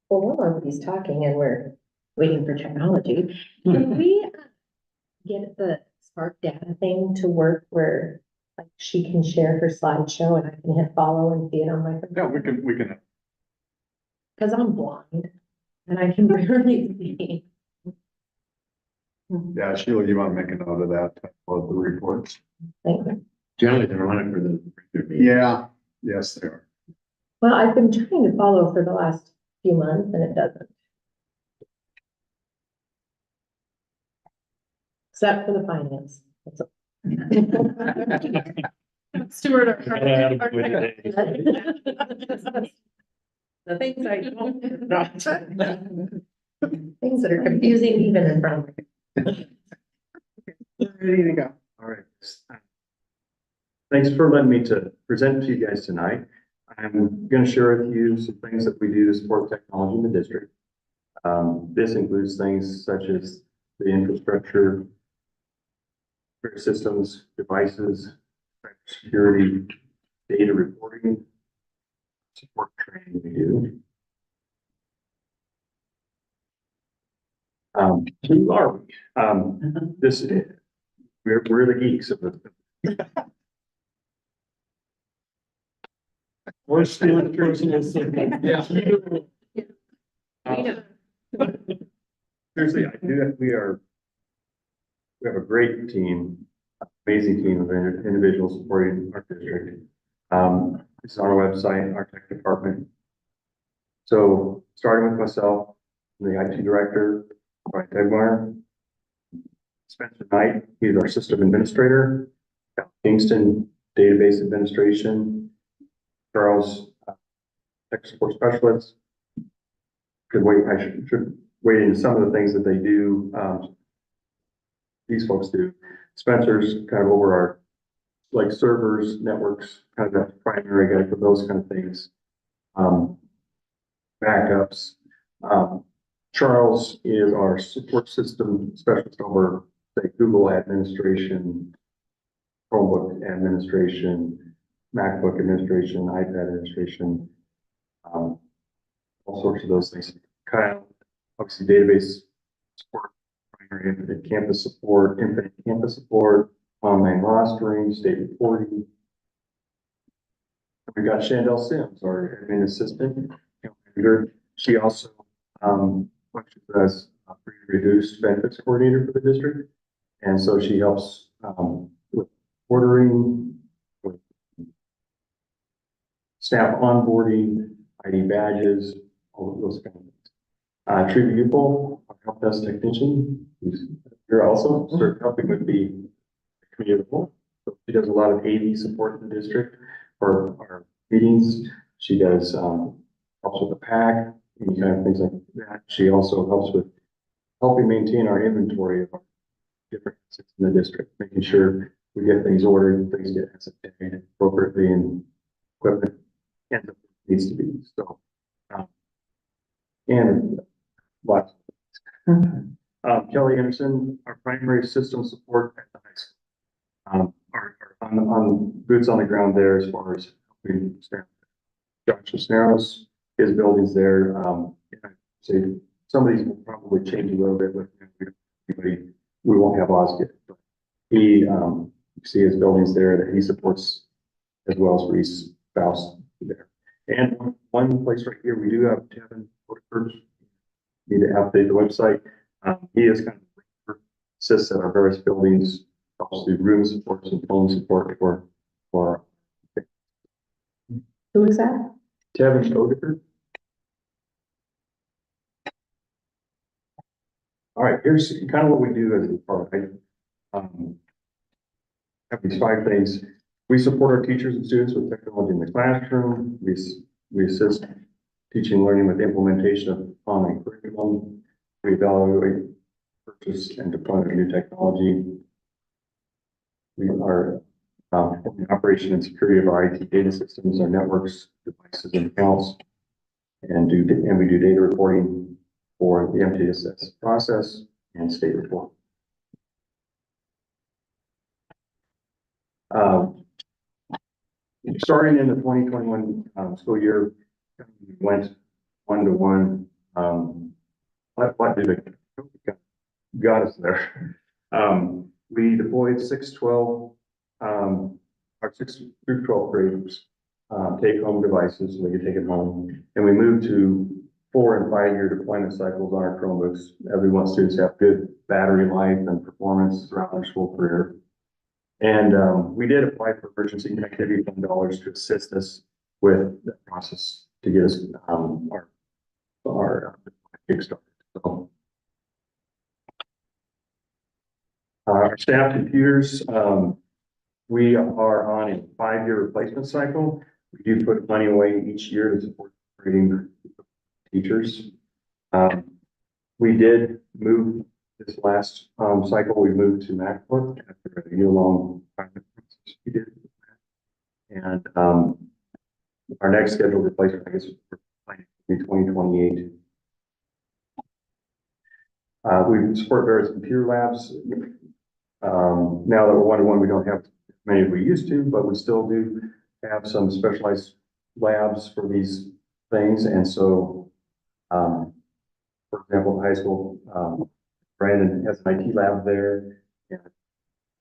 Well, while everybody's talking and we're waiting for technology, can we get the Spark data thing to work where like she can share her slideshow and I can hit follow and see it on my phone? Yeah, we can, Cause I'm blind and I can barely see. yeah, Sheila, you want to make a note of that, of the reports? Thank you. Generally, they're on it for the. Yeah, yes, they are. Well, I've been trying to follow for the last few months and it doesn't. Except for the finance. That's all. Stuart, our The things I don't, things that are confusing even in front of me. ready to go. All right. Thanks for letting me to present to you guys tonight. I'm going to share with you some things that we do to support technology in the district. This includes things such as the infrastructure, systems, devices, security, data reporting, support training we do. Who are we? We're the geeks of the. We're still yeah. Seriously, we have a great team, amazing team of individuals supporting our district. This is our website, our tech department. So starting with myself, I'm the IT director, Brian Degmeyer. Spencer Knight, he's our system administrator. Kingston, database administration. Charles, tech support specialist. I should wade into some of the things that they do. These folks do. Spencer's kind of over our like servers, networks, kind of the primary guy for those kind of things. Backups. Charles is our support system specialist over, say, Google administration, Chromebook administration, MacBook administration, iPad administration, all sorts of those things. Kyle, obviously database support, primary infinite campus support, online rostering, state reporting. We got Chandel Sims, our admin assistant. She also functions as a free reduced benefits coordinator for the district. And so she helps with ordering, with staff onboarding, ID badges, all of those kind of things. Tree Bupel, our help desk technician, who's here also, started helping with the communicable. So she does a lot of AV support in the district for our meetings. She does helps with the pack, any kind of things like that. She also helps with helping maintain our inventory of our different assets in the district, making sure we get things ordered, things get ascertained appropriately, and equipment and needs to be. So, and lots of things. Kelly Anderson, our primary system support at the high school. Are on boots on the ground there as far as helping staff. Josh Cisneros, his building's there. Say some of these will probably change a little bit with anybody. We won't have Osgood, but he, you see his buildings there that he supports as well as for his spouse there. And one place right here, we do have Kevin Woodford. Need to update the website. He is kind of assists at our various buildings, helps do room supports and phone support for Who is that? Kevin Woodford. All right, here's kind of what we do as a department. Have these 5 things. We support our teachers and students with technology in the classroom. We assist teaching and learning with the implementation of online curriculum. We evaluate purchase and deployment of new technology. We are the operation and security of our IT data systems, our networks, devices, and accounts, and we do data reporting for the NPPS process and state report. Starting in the 2021 school year, we went 1-to-1. What did it got us there? We deployed 612, our 6 through 12 graders, take home devices so they could take it home. And we moved to 4- and 5-year deployment cycles on our Chromebooks. We want students to have good battery life and performance throughout their school career. And we did apply for emergency connectivity fund dollars to assist us with that process to get us our kickstart. So, our staff computers, we are on a 5-year replacement cycle. We do put money away each year to support grading teachers. We did move this last, cycle, we moved to MacBook after a year-long pilot process we did. And, our next scheduled replacement, I guess, we're planning to be 2028. We support various computer labs. Now that we're one-to-one, we don't have as many as we used to, but we still do have some specialized labs for these things. And so, for example, the high school, Brandon has an IT lab there,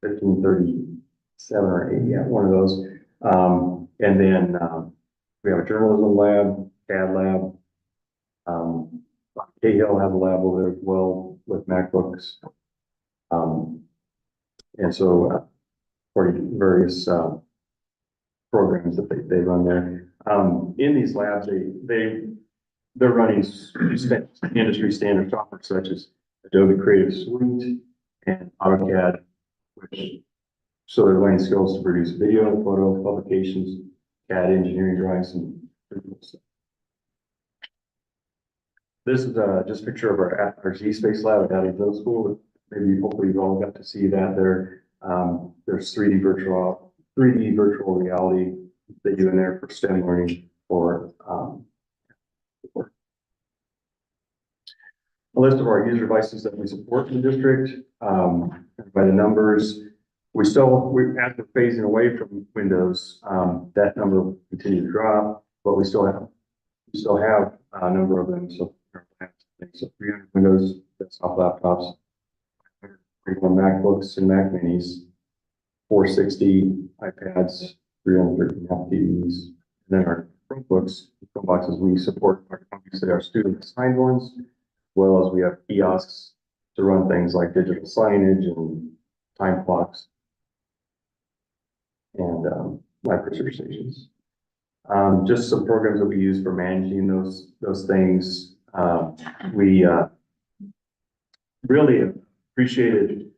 1537 or 80, yeah, one of those. And then, we have a journalism lab, CAD lab. Cahill has a lab over there as well with MacBooks. And so, for various, programs that they run there. In these labs, they're running industry standard software such as Adobe Creative Suite and AutoCAD, so they're learning skills to produce video, photo, publications, CAD engineering drawings, and stuff. This is just a picture of our Z-Space lab at Adams Middle School. Maybe hopefully you've all got to see that there. There's 3D virtual reality they do in there for STEM learning for a list of our user devices that we support in the district, by the numbers. We're after phasing away from Windows, that number will continue to drop, but we still have a number of them. So 300 Windows desktop laptops, 131 MacBooks and Mac Minis, 460 iPads, 313 Apple TVs, and then our Chromeboxes we support are obviously our student assigned ones, as well as we have kiosks to run things like digital signage and time clocks and microservice stations. Just some programs that we use for managing those things. We really appreciated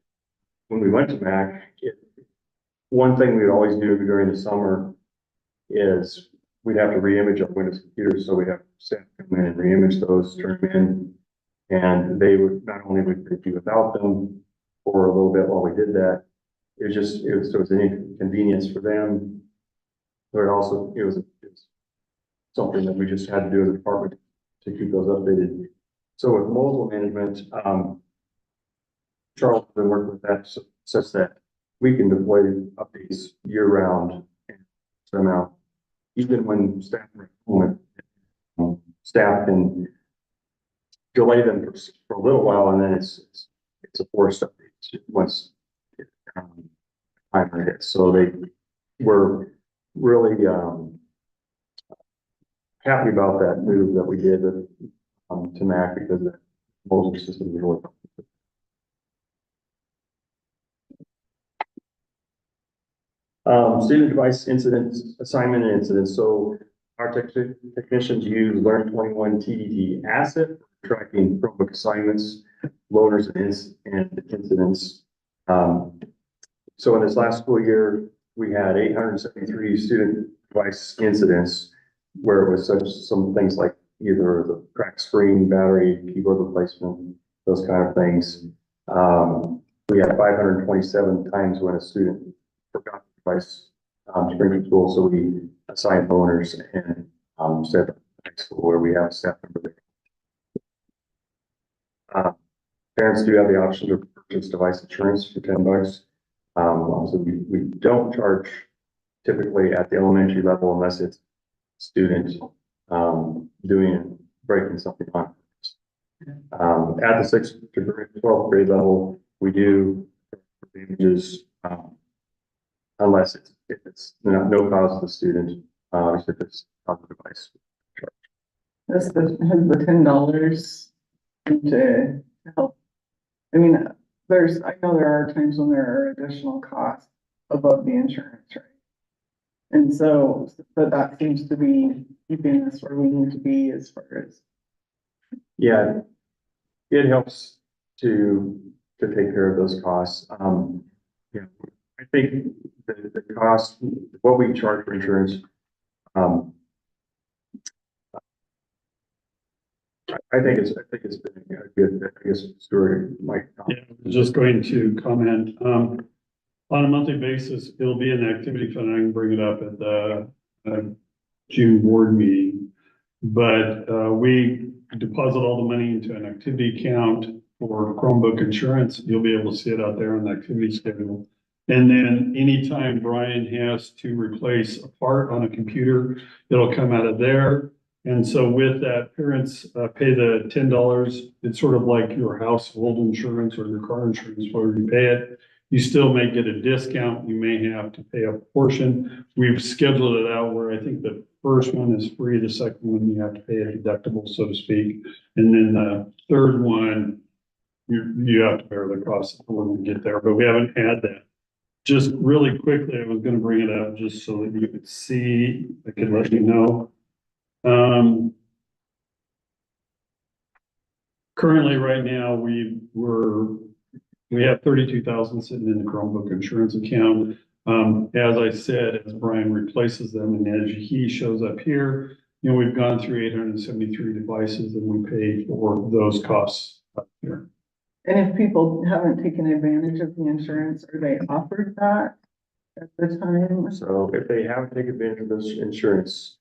when we went to Mac. One thing we'd always do during the summer is we'd have to re-image our Windows computers, so we'd have staff come in and re-image those, turn them in, and they would not only would they be without them for a little bit while we did that. It was an inconvenience for them, but it was something that we just had to do as a department to keep those updated. So with mobile management, Charles has been working with that such that we can deploy updates year round and somehow, even when staff are home, staff can delay them for a little while, and then it's a forced update once timer hits. So they were really happy about that move that we did to Mac, because the mobile system is really helpful. Student device incidents, assignment and incidents. So our technicians use Learn 21 TDD asset for tracking Chromebook assignments, loaders and incidents. So in this last school year, we had 873 student device incidents where it was some things like either the cracked screen, battery, keyboard replacement, those kind of things. We had 527 times when a student forgot the device to bring to school, so we assigned owners and set up next school where we have a staff member there. Parents do have the option to purchase device insurance for $10. So we don't charge typically at the elementary level unless it's student breaking something on. At the 6th to 12th grade level, we do images unless it's no cause to the student, if it's on the device. Has the $10 to help? I mean, I know there are times when there are additional costs above the insurance, right? And so, but that seems to be keeping us where we need to be as far as. Yeah, it helps to take care of those costs. Yeah, I think the cost, what we charge for insurance, I think it's been a good, I guess, story, Mike. Yeah, I was just going to comment, on a monthly basis, it'll be an activity fund. I can bring it up at the, June board meeting. But, we deposit all the money into an activity account for Chromebook insurance. You'll be able to see it out there on the activity schedule. And then anytime Brian has to replace a part on a computer, it'll come out of there. And so with that, parents pay the $10. It's sort of like your household insurance or your car insurance, where you pay it. You still may get a discount. You may have to pay a portion. We've scheduled it out where I think the first one is free. The second one, you have to pay a deductible, so to speak. And then the third one, you have to bear the cost when we get there, but we haven't had that. Just really quickly, I was gonna bring it up just so that you could see, I could let you know. Currently, right now, we have 32,000 sitting in the Chromebook insurance account. As I said, as Brian replaces them and as he shows up here, we've gone through 873 devices and we pay for those costs up here. And if people haven't taken advantage of the insurance, are they offered that at the time? So if they haven't taken advantage of this insurance,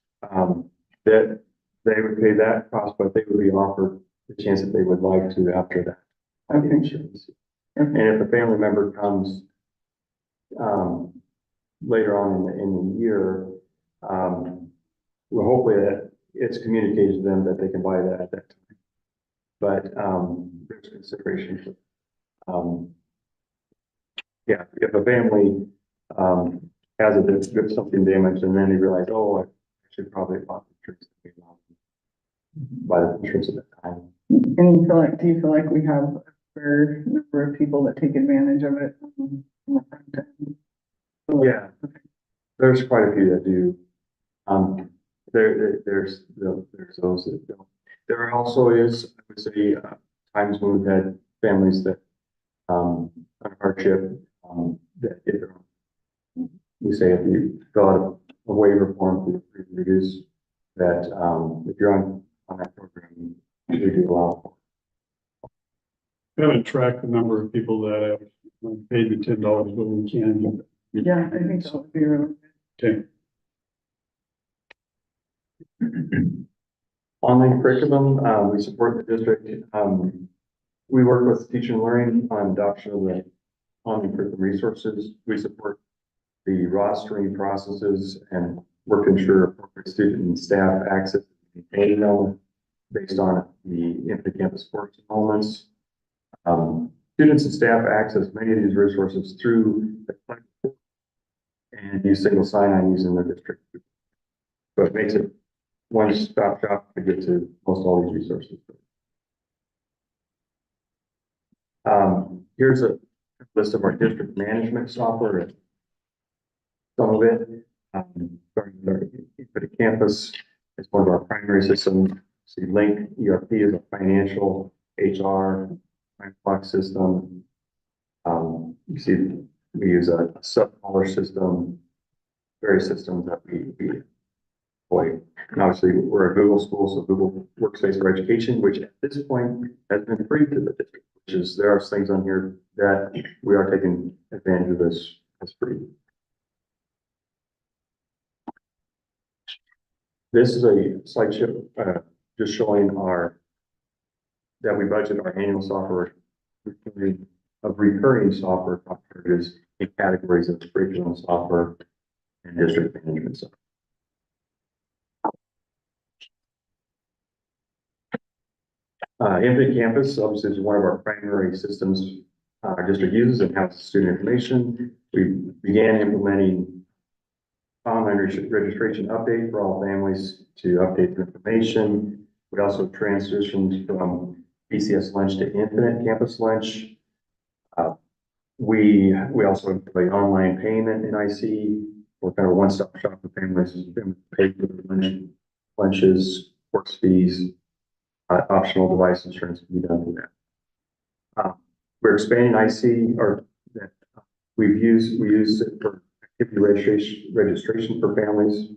that they would pay that cost, but they would be offered the chance that they would like to after that. Okay. Insurance. And if a family member comes, later on in the year, well, hopefully that it's communicated to them that they can buy that at that time. But, there's consideration for, yeah, if a family, has something damaged and then they realize, oh, I should probably buy insurance. Buy the insurance at that time. And do you feel like we have a fair number of people that take advantage of it? In the front end? Yeah, there's quite a few that do. There's those that don't. There also is, I would say, times when we've had families that, on hardship, that get their own. We say if you fill out a waiver form for reduce that, if you're on that program, we do allow. We haven't tracked the number of people that have paid the $10, but we can. Yeah, I think that would be really Okay. Online curriculum, we support the district. We work with teaching and learning on adoption of the online curriculum resources. We support the rostering processes and work to ensure appropriate student and staff access to the based on the inter-campus sports enrollments. Students and staff access many of these resources through the platform and use single sign-on using the district. So it makes it one-stop shop to get to most all these resources. Here's a list of our district management software. Some of it, starting for the campus, is one of our primary systems. See, Link ERP is a financial HR Box system. You see, we use a sub-color system, various systems that we deploy. And obviously, we're a Google school, so Google Workspace for Education, which at this point has been free to the district, which is, there are things on here that we are taking advantage of this as free. This is a slideshow just showing that we budget our annual software of recurring software charges in categories of curriculum software and district management software. Infinite Campus obviously is one of our primary systems our district uses and has student information. We began implementing online registration update for all families to update their information. We also transitioned from BCS lunch to Infinite Campus lunch. We also employ online payment in IC. We're kind of a one-stop shop for families who pay for their lunches, course fees, optional device insurance can be done for that. We're expanding IC, or that we use it for activity registration for families.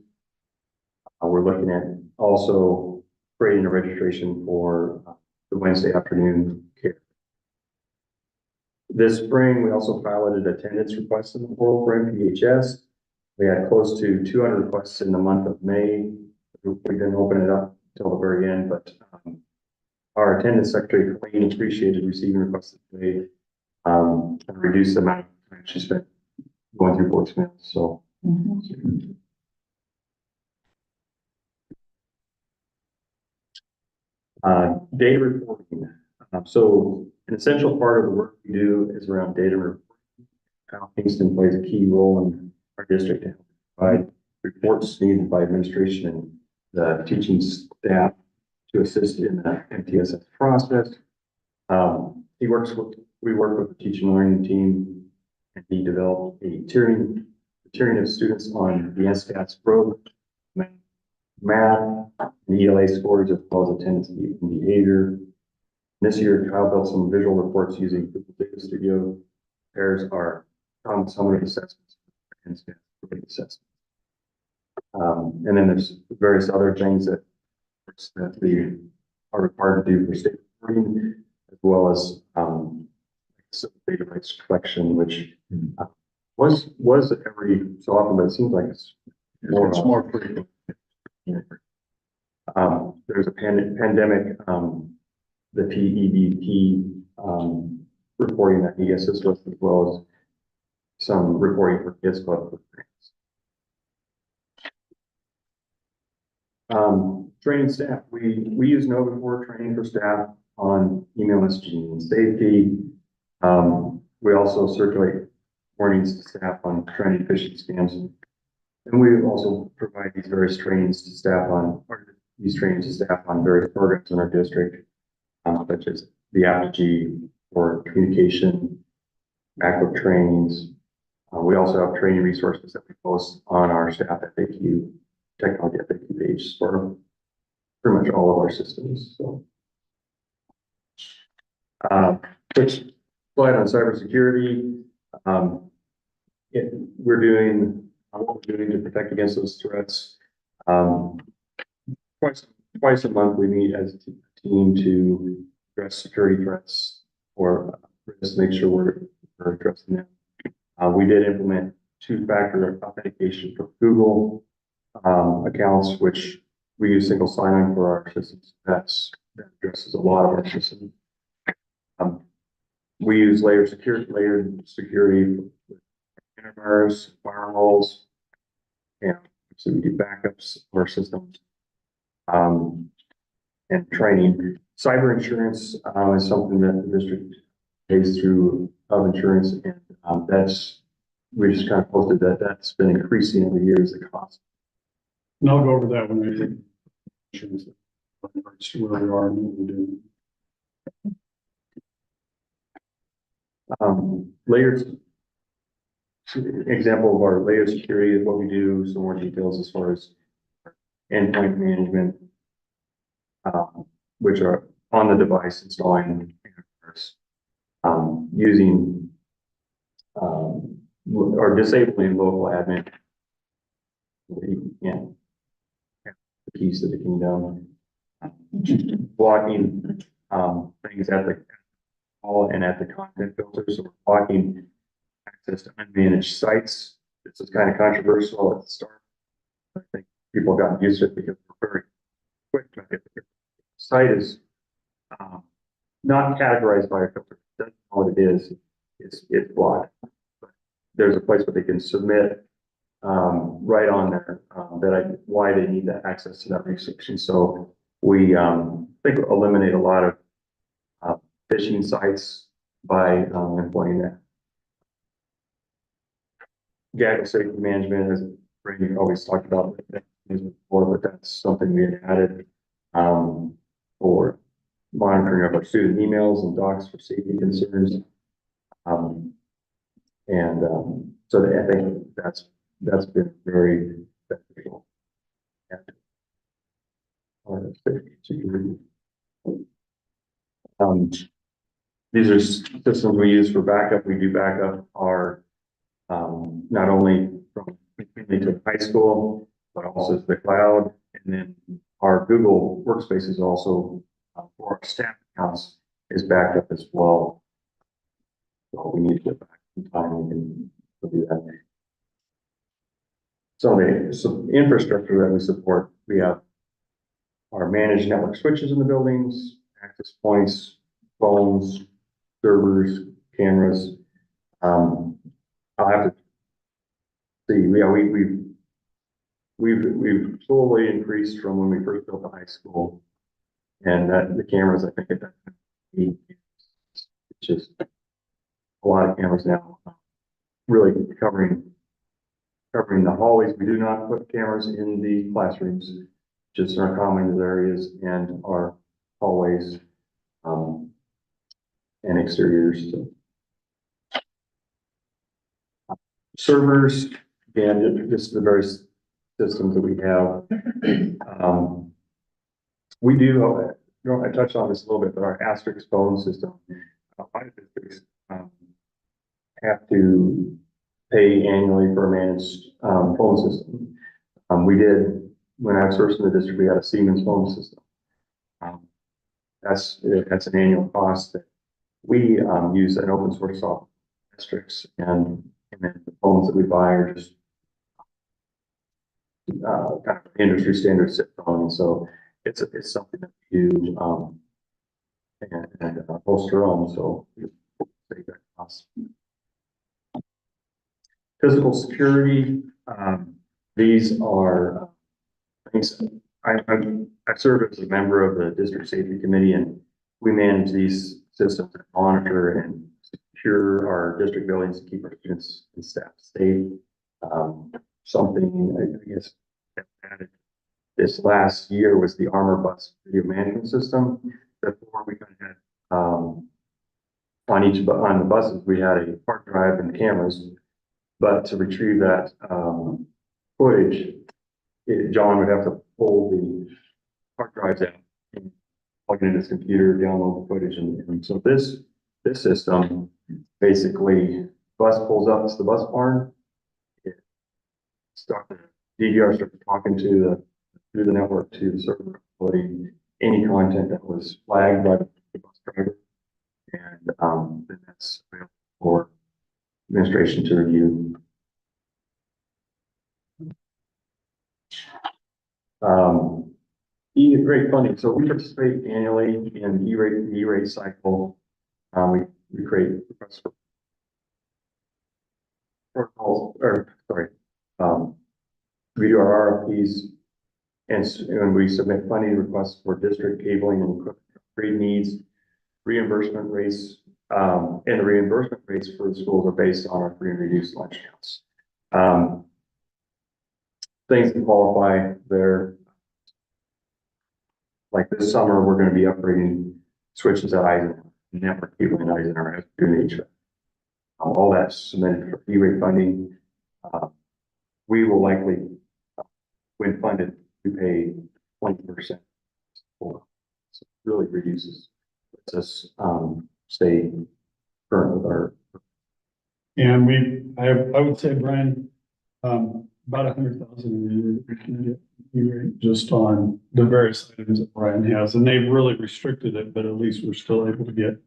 We're looking at also creating a registration for the Wednesday afternoon care. This spring, we also piloted attendance requests in the portal for NPPS. We had close to 200 requests in the month of May. We didn't open it up till the very end, but our attendance secretary, Colleen, appreciated receiving requests today, and reduced the amount of time she spent going through voicemails. So data reporting. So an essential part of the work we do is around data reporting. Kingston plays a key role in our district to provide reports needed by administration and the teaching staff to assist in the MTSS process. We work with the teaching and learning team, and he developed a tiering of students on the SCAS growth, math, and ELA scores, as well as attendance and behavior. This year, Kyle built some visual reports using Google Data Studio. Pairs are summative assessments and SCAS grade assessments. And then there's various other things that we are required to do for state reporting, as well as data rights collection, which was every so often, but it seems like it's more frequent. There's a pandemic, the PEDP reporting that he assists with, as well as some reporting for Kids Club. Training staff, we use Nova for training for staff on email messaging and safety. We also circulate warnings to staff on training phishing scams. And we also provide these various trainings to staff on, various programs in our district, such as the aptitude for communication, backup trainings. We also have training resources that we post on our staff FAQ, technology FAQ page for pretty much all of our systems. So, which slide on cybersecurity. We're doing what we're doing to protect against those threats. Twice a month, we meet as a team to address security threats or just make sure we're addressing them. We did implement two-factor authentication for Google accounts, which we use single sign-on for our systems. That addresses a lot of our systems. We use layered security with antivirus, firewalls, and so we do backups of our systems. And training. Cyber insurance is something that the district pays through Hub Insurance, and we just kind of posted that's been increasing over the years, the cost. And I'll go over that when I get insurance, where we are and what we're doing. Layered example of our layered security is what we do. Some more details as far as endpoint management, which are on the device installing using or disabling local admin. Yeah, the keys to the kingdom, blocking things at the call and at the content filter. So we're blocking access to unmanaged sites. This is kind of controversial at the start. I think people got used to it because we're very quick to get the site is not categorized by a filter. That's not what it is. It's blocked. But there's a place where they can submit right on there why they need that access to that research. And so we think eliminate a lot of phishing sites by employing that. Gaggle safety management, as Brady always talked about before, but that's something we had added for monitoring of our student emails and docs for safety concerns. So I think that's been very beneficial. These are systems we use for backup. We do backup our not only from to high school, but also to the cloud, and then our Google Workspace is also, for our staff accounts, is backed up as well. So we need to get back in time and do that. So the infrastructure that we support, we have our managed network switches in the buildings, access points, phones, servers, cameras. I'll have to see, yeah, we've slowly increased from when we first built the high school. And that the cameras, I think, at that time, it's just a lot of cameras now, really covering the hallways. We do not put cameras in the classrooms, just in our common areas and our hallways, and exteriors. So. Servers, again, just the various systems that we have. We do, I touched on this a little bit, but our asterisk phone system, a lot of districts have to pay annually for a managed phone system. We did, when I was first in the district, we had a Siemens phone system. That's an annual cost that we use an open source software, asterisks, and then the phones that we buy are just kind of industry standard SIP phone. So it's something that we do and host our own. So save that cost. Physical security. These are things I serve as a member of the district safety committee, and we manage these systems and monitor and secure our district buildings to keep our students and staff safe. Something I guess added this last year was the Armor Bus video management system. Before we kind of had on the buses we had a hard drive and cameras, but to retrieve that footage, John would have to pull the hard drives out and plug it into his computer, download the footage, and so this system basically bus pulls up to the bus barn. The DVR starts talking to through the network to the server, uploading any content that was flagged by the bus driver, and then that's available for administration to review. E-rate funding. So we participate annually in the E-rate cycle. We create requests for protocols, we do our RFPs, and we submit funding requests for district cabling and equipment upgrade needs, reimbursement rates, and the reimbursement rates for the schools are based on our free and reduced lunch counts. Things that qualify there, like this summer, we're going to be upgrading switches at Eisenhower, network cabling at Eisenhower, all that's submitted for E-rate funding. We will likely, when funded, we pay 20% for, so it really reduces, lets us stay current with our. And I would say, Brian, about 100,000 just on the various items that Brian has, and they've really restricted it, but at least we're still able to get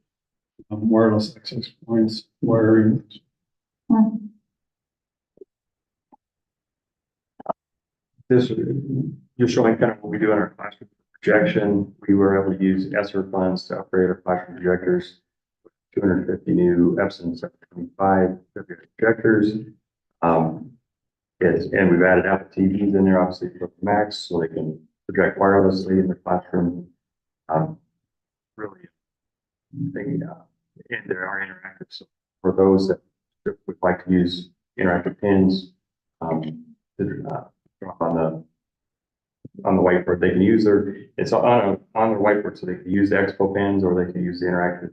wireless access points, wiring. This just showing kind of what we do in our classroom projection. We were able to use ESSER funds to upgrade our classroom projectors, 250 new Epson 725 projectors. And we've added Apple TVs in there, obviously for the Macs, so they can project wirelessly in the classroom. Really, and there are interactive. So for those that would like to use interactive pins, drop on the whiteboard, they can use it's on their whiteboard, so they can use the expo pens or they can use the interactive.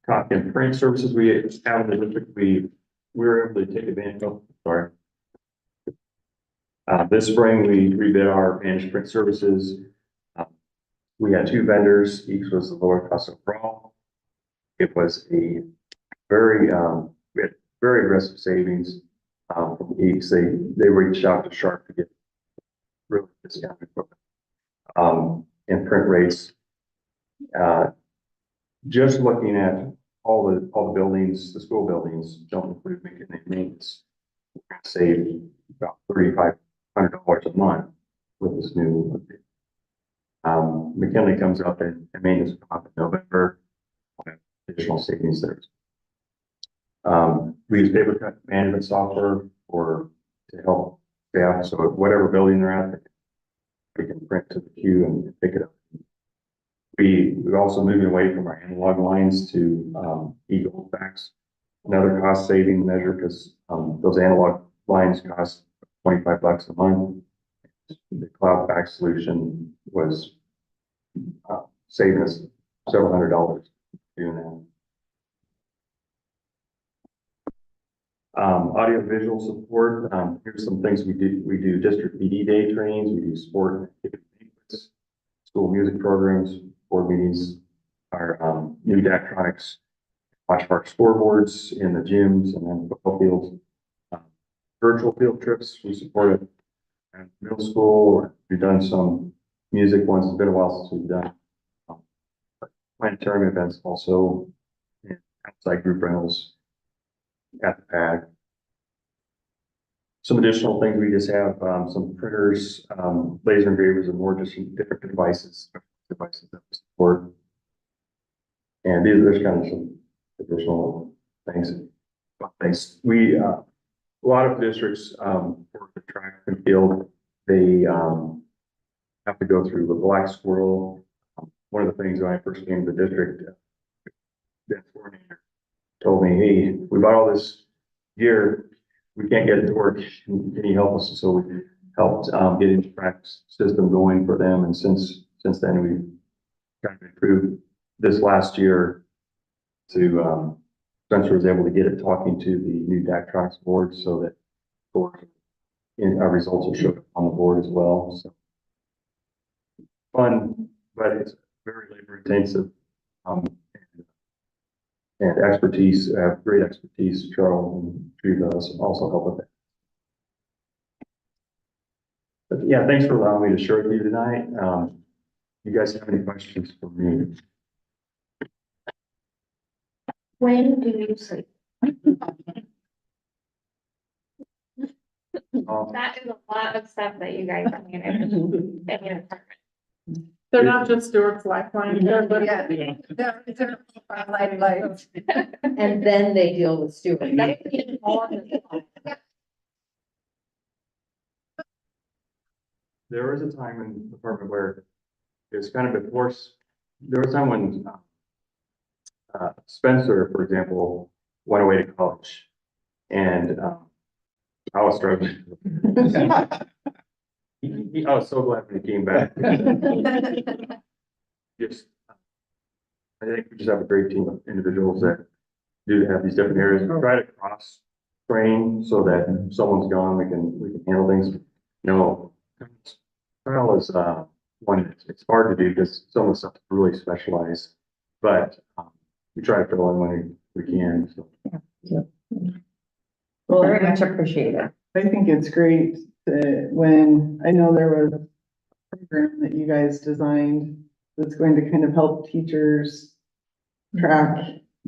Copy and print services we have in the district, we were able to take advantage of. Sorry. This spring we rebid our managed print services. We had two vendors, each was the lower cost overall. It was a very, we had very aggressive savings. From East, they reached out to Sharp to get really discounted equipment. And print rates. Just looking at all the buildings, the school buildings, don't include maintenance, we're gonna save about $3,500 a month with this new. McKinley comes up in maintenance in November, additional savings there. We use paper cut management software to help staff, so whatever building they're at, we can print to the queue and pick it up. We're also moving away from our analog lines to e-gold fax. Another cost saving measure, because those analog lines cost $25 a month. The cloud fax solution was saving us several $100 doing that. Audio visual support. Here's some things we do. We do district PD day trainings. We do sport and activity banquets, school music programs, board meetings, our new Daktronics, watch park scoreboards in the gyms and then football fields. Virtual field trips we supported at middle school. We've done some music ones. It's been a while since we've done planetarium events also, and outside group rentals at the pad. Some additional things we just have, some printers, laser engravers, and more just different devices that we support. And there's kind of some additional things. We, a lot of districts, for the track and field, they have to go through the black squirrel. One of the things when I first came to the district, the coordinator told me, hey, we bought all this gear, we can't get it to work, can you help us? So we helped get the track system going for them, and since then we've kind of improved this last year to Spencer was able to get it talking to the new Daktronics board so that our results will show up on the board as well. So fun, but it's very labor intensive. And expertise, great expertise. Charles and Drew does also help with that. But yeah, thanks for allowing me to share with you tonight. You guys have any questions for me? When do you sleep? That is a lot of stuff that you guys are in your apartment. They're not just Stewart's Lifeline. They're Yeah. literally- And then they deal with Stuart. There was a time in the department where it was kind of before, there was a time when Spencer, for example, went away to college, and I was struggling. I was so glad when he came back. Just, I think we just have a great team of individuals that do have these different areas. We try to cross train so that if someone's gone, we can handle things. You know, Kyle is one. It's hard to do because some of the stuff is really specialized, but we try to fill in when we can. So. Well, very much appreciated. I think it's great that when, I know there was a program that you guys designed that's going to kind of help teachers track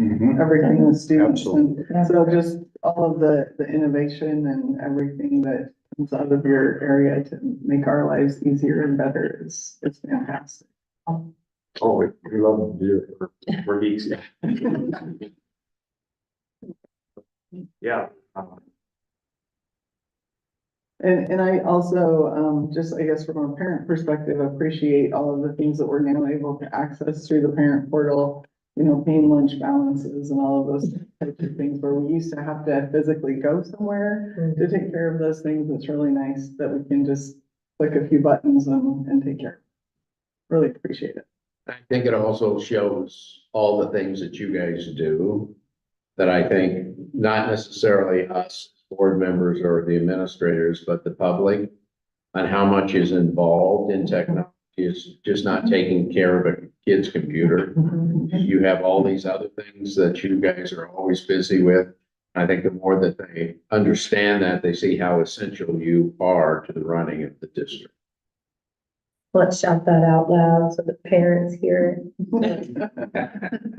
everything with students. And so just all of the innovation and everything that comes out of your area to make our lives easier and better is fantastic. Oh, we love to do it. We're geeks. Yeah. And I also, just, I guess from a parent perspective, appreciate all of the things that we're now able to access through the parent portal, you know, paying lunch balances and all of those types of things where we used to have to physically go somewhere to take care of those things. It's really nice that we can just click a few buttons and take care. Really appreciate it. I think it also shows all the things that you guys do that I think not necessarily us board members or the administrators, but the public on how much is involved in technology is just not taking care of a kid's computer. You have all these other things that you guys are always busy with. I think the more that they understand that, they see how essential you are to the running of the district. Let's shout that out loud so the parents hear it.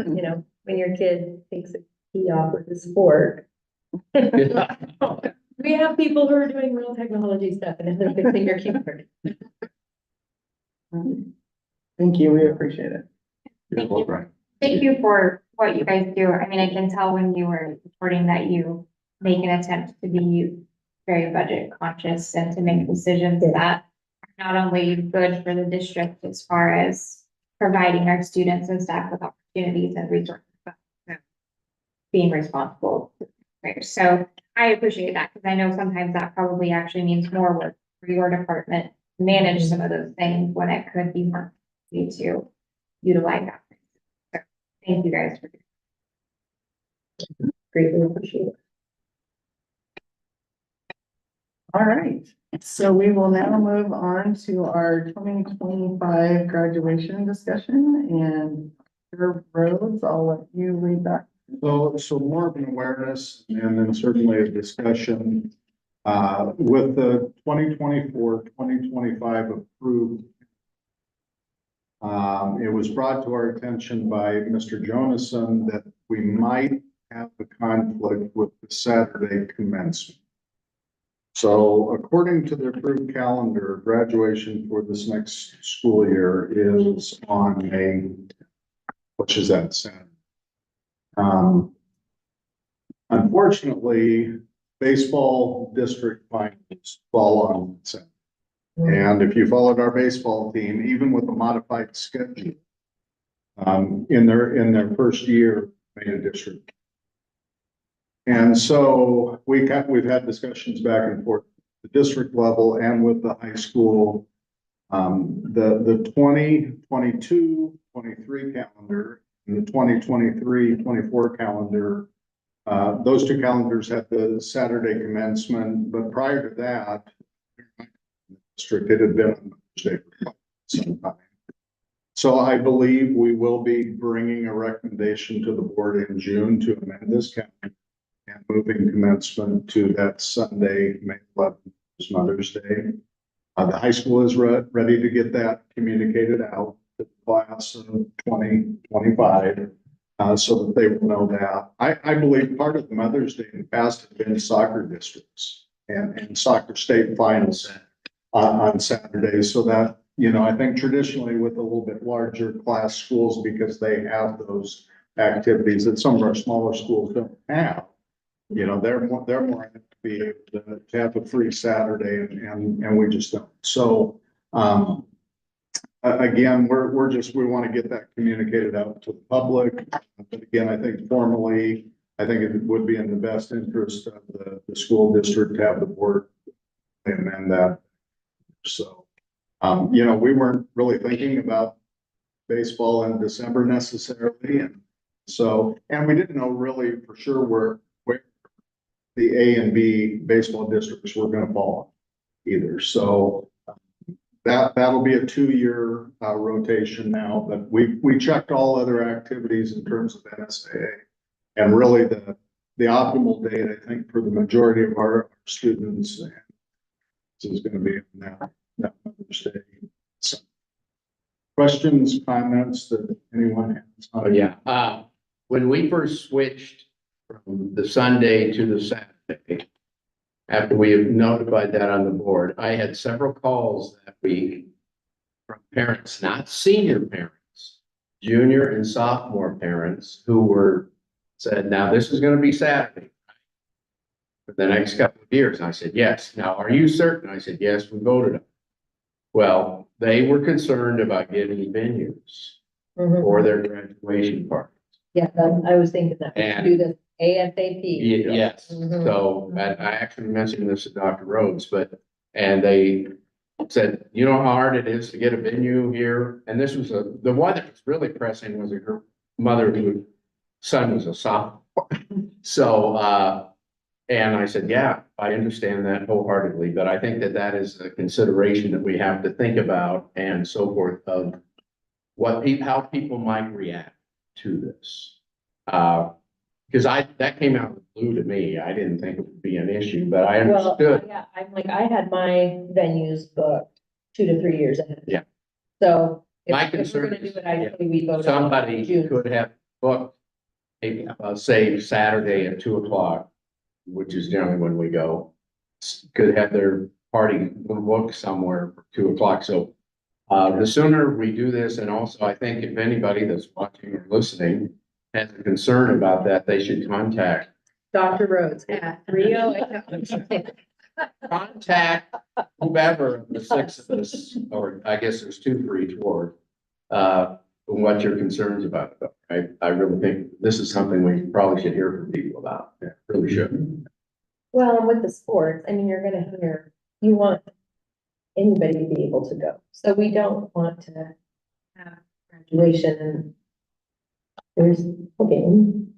You know, when your kid takes a key off with a sport. We have people who are doing real technology stuff and they're fixing your keyboard. Thank you, we appreciate it. Thank you. Thank you for what you guys do. I mean, I can tell when you were reporting that you make an attempt to be very budget conscious and to make decisions that are not only good for the district as far as providing our students and staff with opportunities and resources, but being responsible. So I appreciate that because I know sometimes that probably actually means more work for your department to manage some of those things when it could be more easy to utilize that. So thank you guys for Greatly appreciate it. All right, so we will now move on to our 2025 graduation discussion, and Dr. Rhodes, I'll let you read that. So more of an awareness and then certainly a discussion, with the 2024-2025 approved. It was brought to our attention by Mr. Jonason that we might have a conflict with the Saturday commencement. So according to the approved calendar, graduation for this next school year is on May, which is that Saturday. Unfortunately, baseball district finals fall on Saturday. And if you followed our baseball team, even with a modified schedule, in their first year, made a district. And so we've had discussions back and forth at the district level and with the high school. The 2022-23 calendar and the 2023-24 calendar, those two calendars had the Saturday commencement, but prior to that, district, it had been on Thursday for quite some time. So I believe we will be bringing a recommendation to the board in June to amend this calendar and moving commencement to that Sunday, May 11th, is Mother's Day. The high school is ready to get that communicated out to the class of 2025, so that they will know that. I believe part of the Mother's Day in the past has been soccer districts and soccer state finals on Saturdays, so that, you know, I think traditionally with a little bit larger class schools, because they have those activities that some of our smaller schools don't have, you know, they're more apt to be able to have a free Saturday, and we just don't. So, again, we want to get that communicated out to the public. But again, I think formally, I think it would be in the best interest of the school district to have the board amend that. So, you know, we weren't really thinking about baseball in December necessarily. And so, and we didn't know really for sure where the A and B baseball districts were going to fall either. So that'll be a 2-year rotation now, but we checked all other activities in terms of NSAA, and really the optimal date, I think, for the majority of our students is going to be that Mother's Day. So, questions, comments that anyone has? Yeah, when we first switched from the Sunday to the Saturday, after we have notified that on the board, I had several calls that week from parents, not senior parents, junior and sophomore parents who said, now this is going to be Saturday for the next couple of years. And I said, yes. Now, are you certain? I said, yes, we voted on it. Well, they were concerned about getting venues for their graduation party. Yeah, I was thinking that we should do this ASAP. Yes, so I actually mentioned this to Dr. Rhodes, and they said, you know how hard it is to get a venue here? And this was the one that was really pressing was her mother whose son was a sophomore. So, and I said, yeah, I understand that wholeheartedly, but I think that is a consideration that we have to think about and so forth of how people might react to this. Because that came out of the blue to me. I didn't think it would be an issue, but I Well, understood. yeah, I'm like, I had my venues booked 2 to 3 years ahead. Yeah. So My if we're concern gonna do is, it, I yeah, think we vote. Somebody June. could have booked, say Saturday at 2 o'clock, which is generally when we go. Could have their party booked somewhere for 2 o'clock. So the sooner we do this, and also I think if anybody that's watching or listening has a concern about that, they should contact Dr. Rhodes at 308. contact whoever of the six of us, or I guess there's two for each ward, what your concerns about. I really think this is something we probably should hear from people about. Yeah, really should. Well, and with the sports, I mean, you're gonna hear, you want anybody to be able to go. So we don't want to have graduation and there's a game.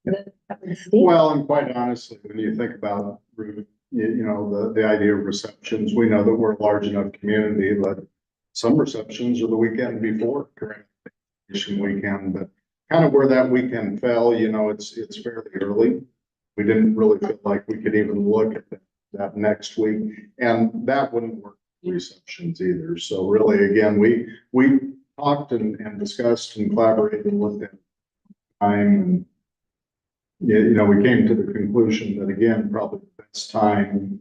That would stink. Well, and quite honestly, when you think about, you know, the idea of receptions, we know that we're a large enough community, but some receptions are the weekend before graduation weekend, but kind of where that weekend fell, you know, it's fairly early. We didn't really feel like we could even look at that next week, and that wouldn't work for receptions either. So really, again, we talked and discussed and collaborated and looked at time, and you know, we came to the conclusion that again, probably the best time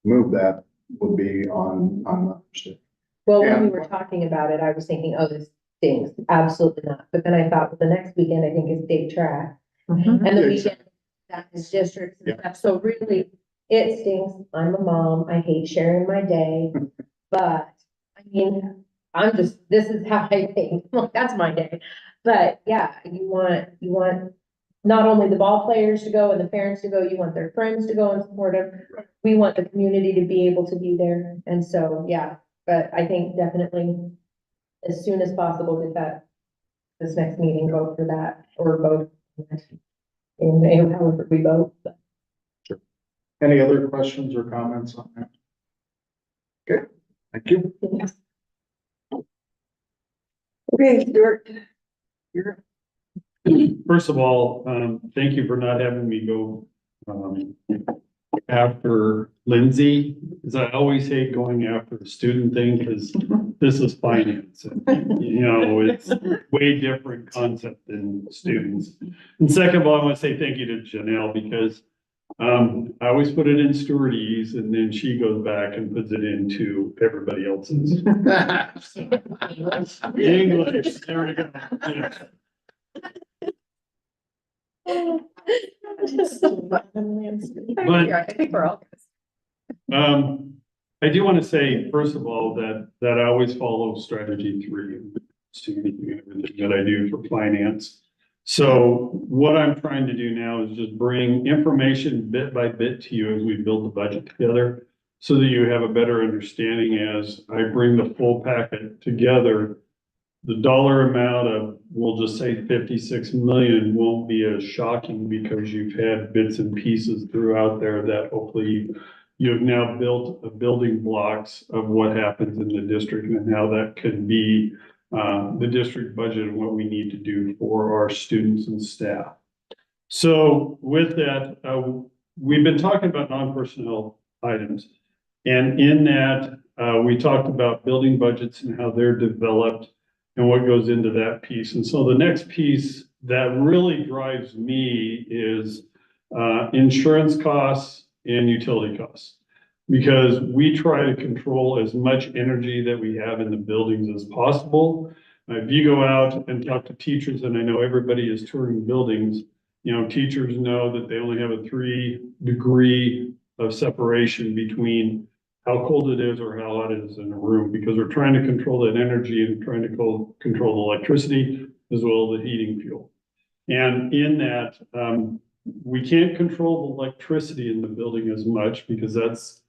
to move that would be on Mother's Day. Well, when we And- were talking about it, I was thinking, oh, this stinks. Absolutely not. But then I thought, well, the next weekend, I think is big track. Mhm. And the Yeah, weekend, that is districts and Yeah. stuff. So really, it stinks. I'm a mom. I hate sharing my day. But I mean, this is how I think. Well, that's my day. But yeah, you want not only the ball players to go and the parents to go, you want their friends to go and support them. We want the community to be able to be there. And so, yeah, but I think definitely as soon as possible, get this next meeting, vote for that or vote. And however we vote. But Any other questions or comments on that? Okay, thank you. Okay, Stuart. You're up. First of all, thank you for not having me go, after Lindsay, because I always hate going after the student thing, because this is finance. And, you know, it's way different concept than students. And second of all, I want to say thank you to Janelle, because I always put it in Stuartese, and then she goes back and puts it into everybody else's. English, there we go. Yeah. I think we're all. I do want to say, first of all, that I always follow strategy 3 to anything and everything that I do for finance. So what I'm trying to do now is just bring information bit by bit to you as we build the budget together, so that you have a better understanding as I bring the full packet together. The dollar amount of, we'll just say 56 million, won't be as shocking, because you've had bits and pieces throughout there that hopefully you've now built a building blocks of what happens in the district and how that could be the district budget and what we need to do for our students and staff. So with that, we've been talking about non-personnel items. And in that, we talked about building budgets and how they're developed and what goes into that piece. And so the next piece that really drives me is insurance costs and utility costs. Because we try to control as much energy that we have in the buildings as possible. If you go out and talk to teachers, and I know everybody is touring buildings, you know, teachers know that they only have a 3-degree of separation between how cold it is or how hot it is in a room, because we're trying to control that energy and trying to control the electricity as well as the heating fuel. And in that, we can't control the electricity in the building as much, because that's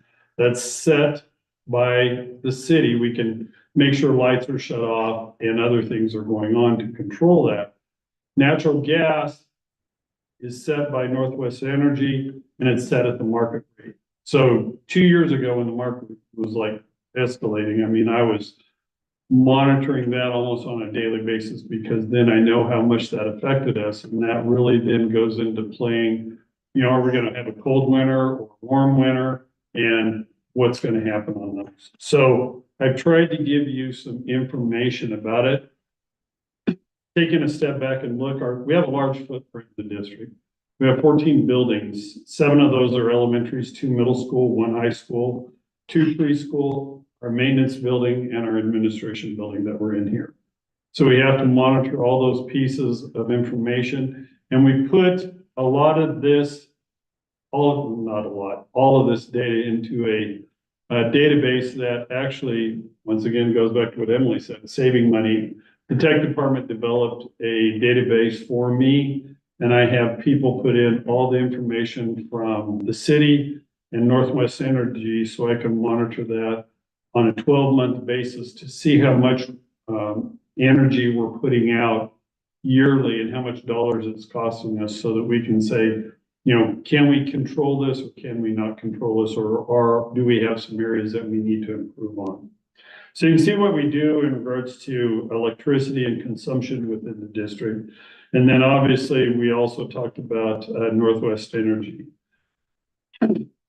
set by the city. We can make sure lights are shut off and other things are going on to control that. Natural gas is set by Northwest Energy, and it's set at the market rate. So 2 years ago, when the market was like escalating, I mean, I was monitoring that almost on a daily basis, because then I know how much that affected us, and that really then goes into playing, you know, are we gonna have a cold winter or a warm winter, and what's gonna happen on those. So I've tried to give you some information about it. Taking a step back and look, we have a large footprint in the district. We have 14 buildings. 7 of those are elementaries, 2 middle school, 1 high school, 2 preschool, our maintenance building, and our administration building that we're in here. So we have to monitor all those pieces of information, and we put a lot of this, not a lot, all of this data into a database that actually, once again, goes back to what Emily said, saving money. The tech department developed a database for me, and I have people put in all the information from the city and Northwest Energy, so I can monitor that on a 12-month basis to see how much energy we're putting out yearly and how much dollars it's costing us, so that we can say, you know, can we control this or can we not control this, or do we have some areas that we need to improve on? So you can see what we do in regards to electricity and consumption within the district. And then obviously, we also talked about Northwest Energy.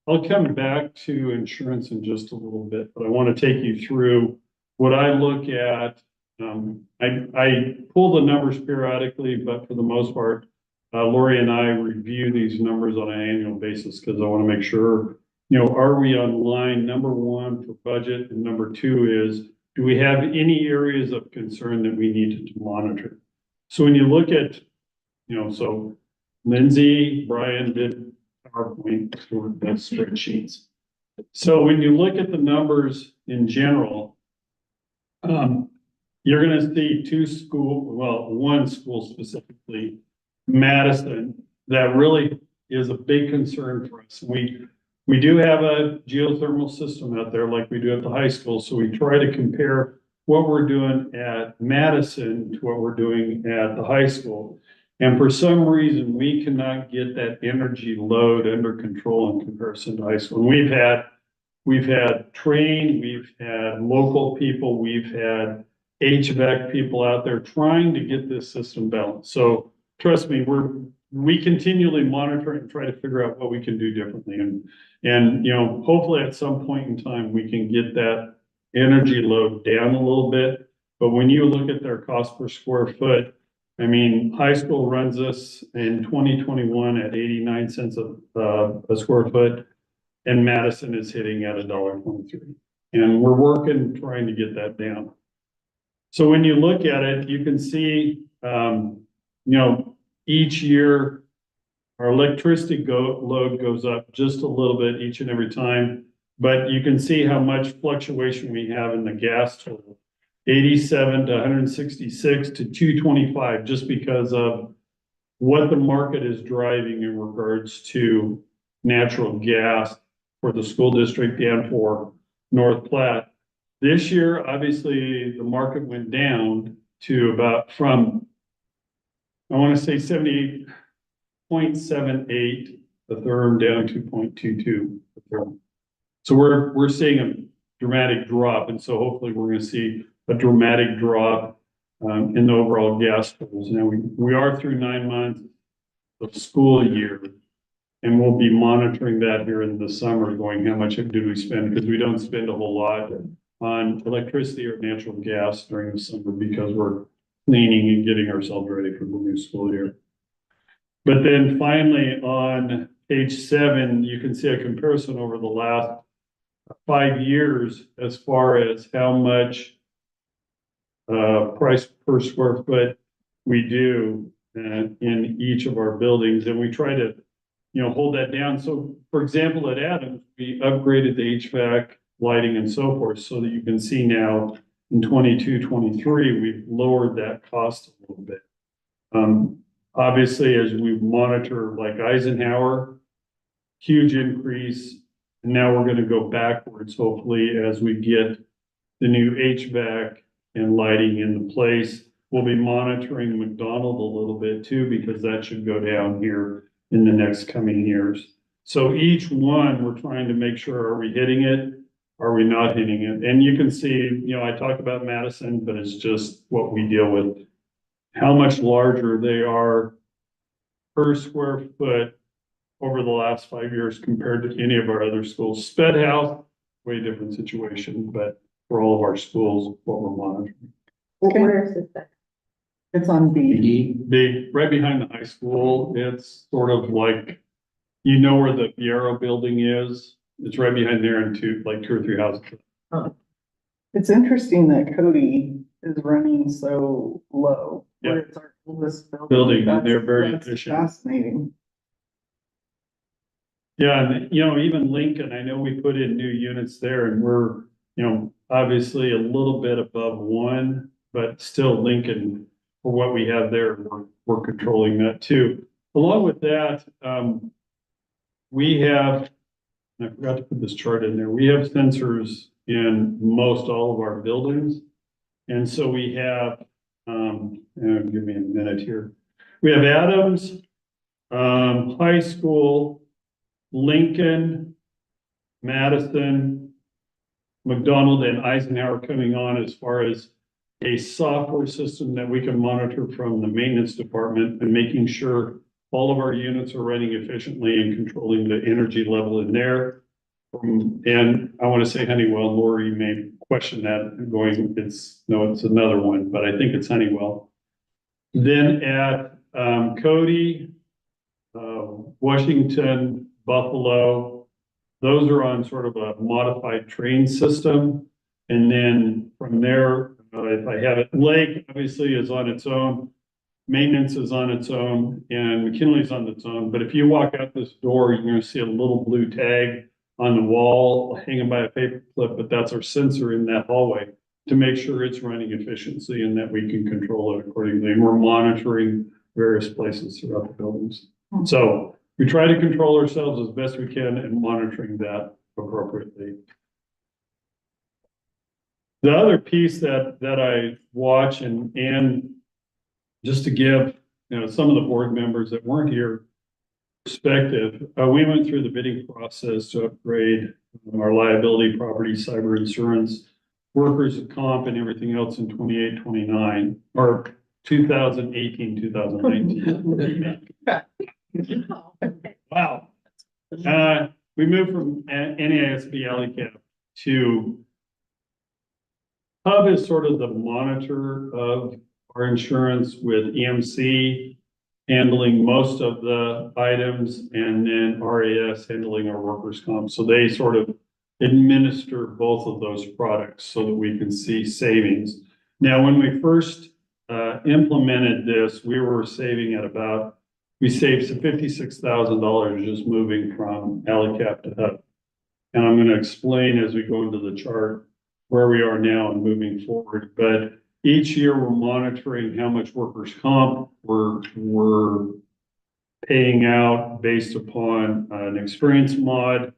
I'll come back to insurance in just a little bit, but I want to take you through what I look at. I pull the numbers periodically, but for the most part, Lori and I review these numbers on an annual basis, because I want to make sure, you know, are we on line, number one, for budget? And number two is, do we have any areas of concern that we need to monitor? So when you look at, you know, so Lindsay, Brian did PowerPoint for the spreadsheets. So when you look at the numbers in general, you're gonna see one school specifically, Madison, that really is a big concern for us. We do have a geothermal system out there like we do at the high school, so we try to compare what we're doing at Madison to what we're doing at the high school. And for some reason, we cannot get that energy load under control in comparison to high school. And we've had trained, we've had local people, we've had HVAC people out there trying to get this system balanced. So trust me, we continually monitor it and try to figure out what we can do differently. And you know, hopefully at some point in time, we can get that energy load down a little bit. But when you look at their cost per square foot, I mean, high school runs us in 2021 at 89 cents a square foot, and Madison is hitting at $1.23. And we're working, trying to get that down. So when you look at it, you can see, you know, each year our electricity load goes up just a little bit each and every time, but you can see how much fluctuation we have in the gas total. 87 to 166 to 225, just because of what the market is driving in regards to natural gas for the school district and for North Platte. This year, obviously, the market went down to about from, I want to say 78.78 the therm down to 0.22 the therm. So we're seeing a dramatic drop, and so hopefully we're going to see a dramatic drop in the overall gas totals. Now we are through 9 months of school year, and we'll be monitoring that here in the summer, going how much do we spend, because we don't spend a whole lot on electricity or natural gas during the summer, because we're cleaning and getting ourselves ready for the new school year. But then finally on page 7, you can see a comparison over the last 5 years as far as how much price per square foot we do in each of our buildings, and we try to, you know, hold that down. So for example, at Adams, we upgraded the HVAC, lighting, and so forth, so that you can see now in 22-23, we've lowered that cost a little bit. Obviously, as we monitor like Eisenhower, huge increase, and now we're going to go backwards, hopefully, as we get the new HVAC and lighting into place. We'll be monitoring McDonald a little bit too, because that should go down here in the next coming years. So each one, we're trying to make sure, are we hitting it? are we not hitting it? And you can see, you know, I talked about Madison, but it's just what we deal with. How much larger they are per square foot over the last 5 years compared to any of our other schools. Sped House, way different situation, but for all of our schools, what we're monitoring. Okay. Where is this at? It's on B. Big, right behind the high school, it's sort of like, you know where the Fiero building is? It's right behind there and two or three houses. It's interesting that Cody is running so low. Yeah. Where it's our oldest Building, and they're very That's efficient. fascinating. Yeah, and you know, even Lincoln, I know we put in new units there and we're, you know, obviously a little bit above one, but still Lincoln, for what we have there, we're controlling that too. Along with that, we have, and I forgot to put this chart in there, we have sensors in most all of our buildings. And so we have, give me a minute here. We have Adams, High School, Lincoln, Madison, McDonald, and Eisenhower coming on as far as a software system that we can monitor from the maintenance department and making sure all of our units are running efficiently and controlling the energy level in there. And I want to say Honeywell, Lori may question that going, it's another one, but I think it's Honeywell. Then at Cody, Washington, Buffalo, those are on sort of a modified train system. And then from there, if I have it, Lake obviously is on its own. Maintenance is on its own and McKinley's on its own. But if you walk out this door, you're going to see a little blue tag on the wall hanging by a paper clip, but that's our sensor in that hallway to make sure it's running efficiently and that we can control it accordingly. And we're monitoring various places throughout the buildings. So we try to control ourselves as best we can and monitoring that appropriately. The other piece that I watch and just to give, you know, some of the board members that weren't here perspective, we went through the bidding process to upgrade our liability, property, cyber insurance, workers' comp, and everything else in 28, 29, or 2018, 2019. Wow. We moved from NASB LECAP to Hub is sort of the monitor of our insurance with EMC handling most of the items and then RAS handling our workers' comp. So they sort of administer both of those products so that we can see savings. Now, when we first implemented this, we were saving at about, we saved some $56,000 just moving from LECAP to Hub. And I'm going to explain as we go into the chart where we are now and moving forward. But each year we're monitoring how much workers' comp we're paying out based upon an experience mod,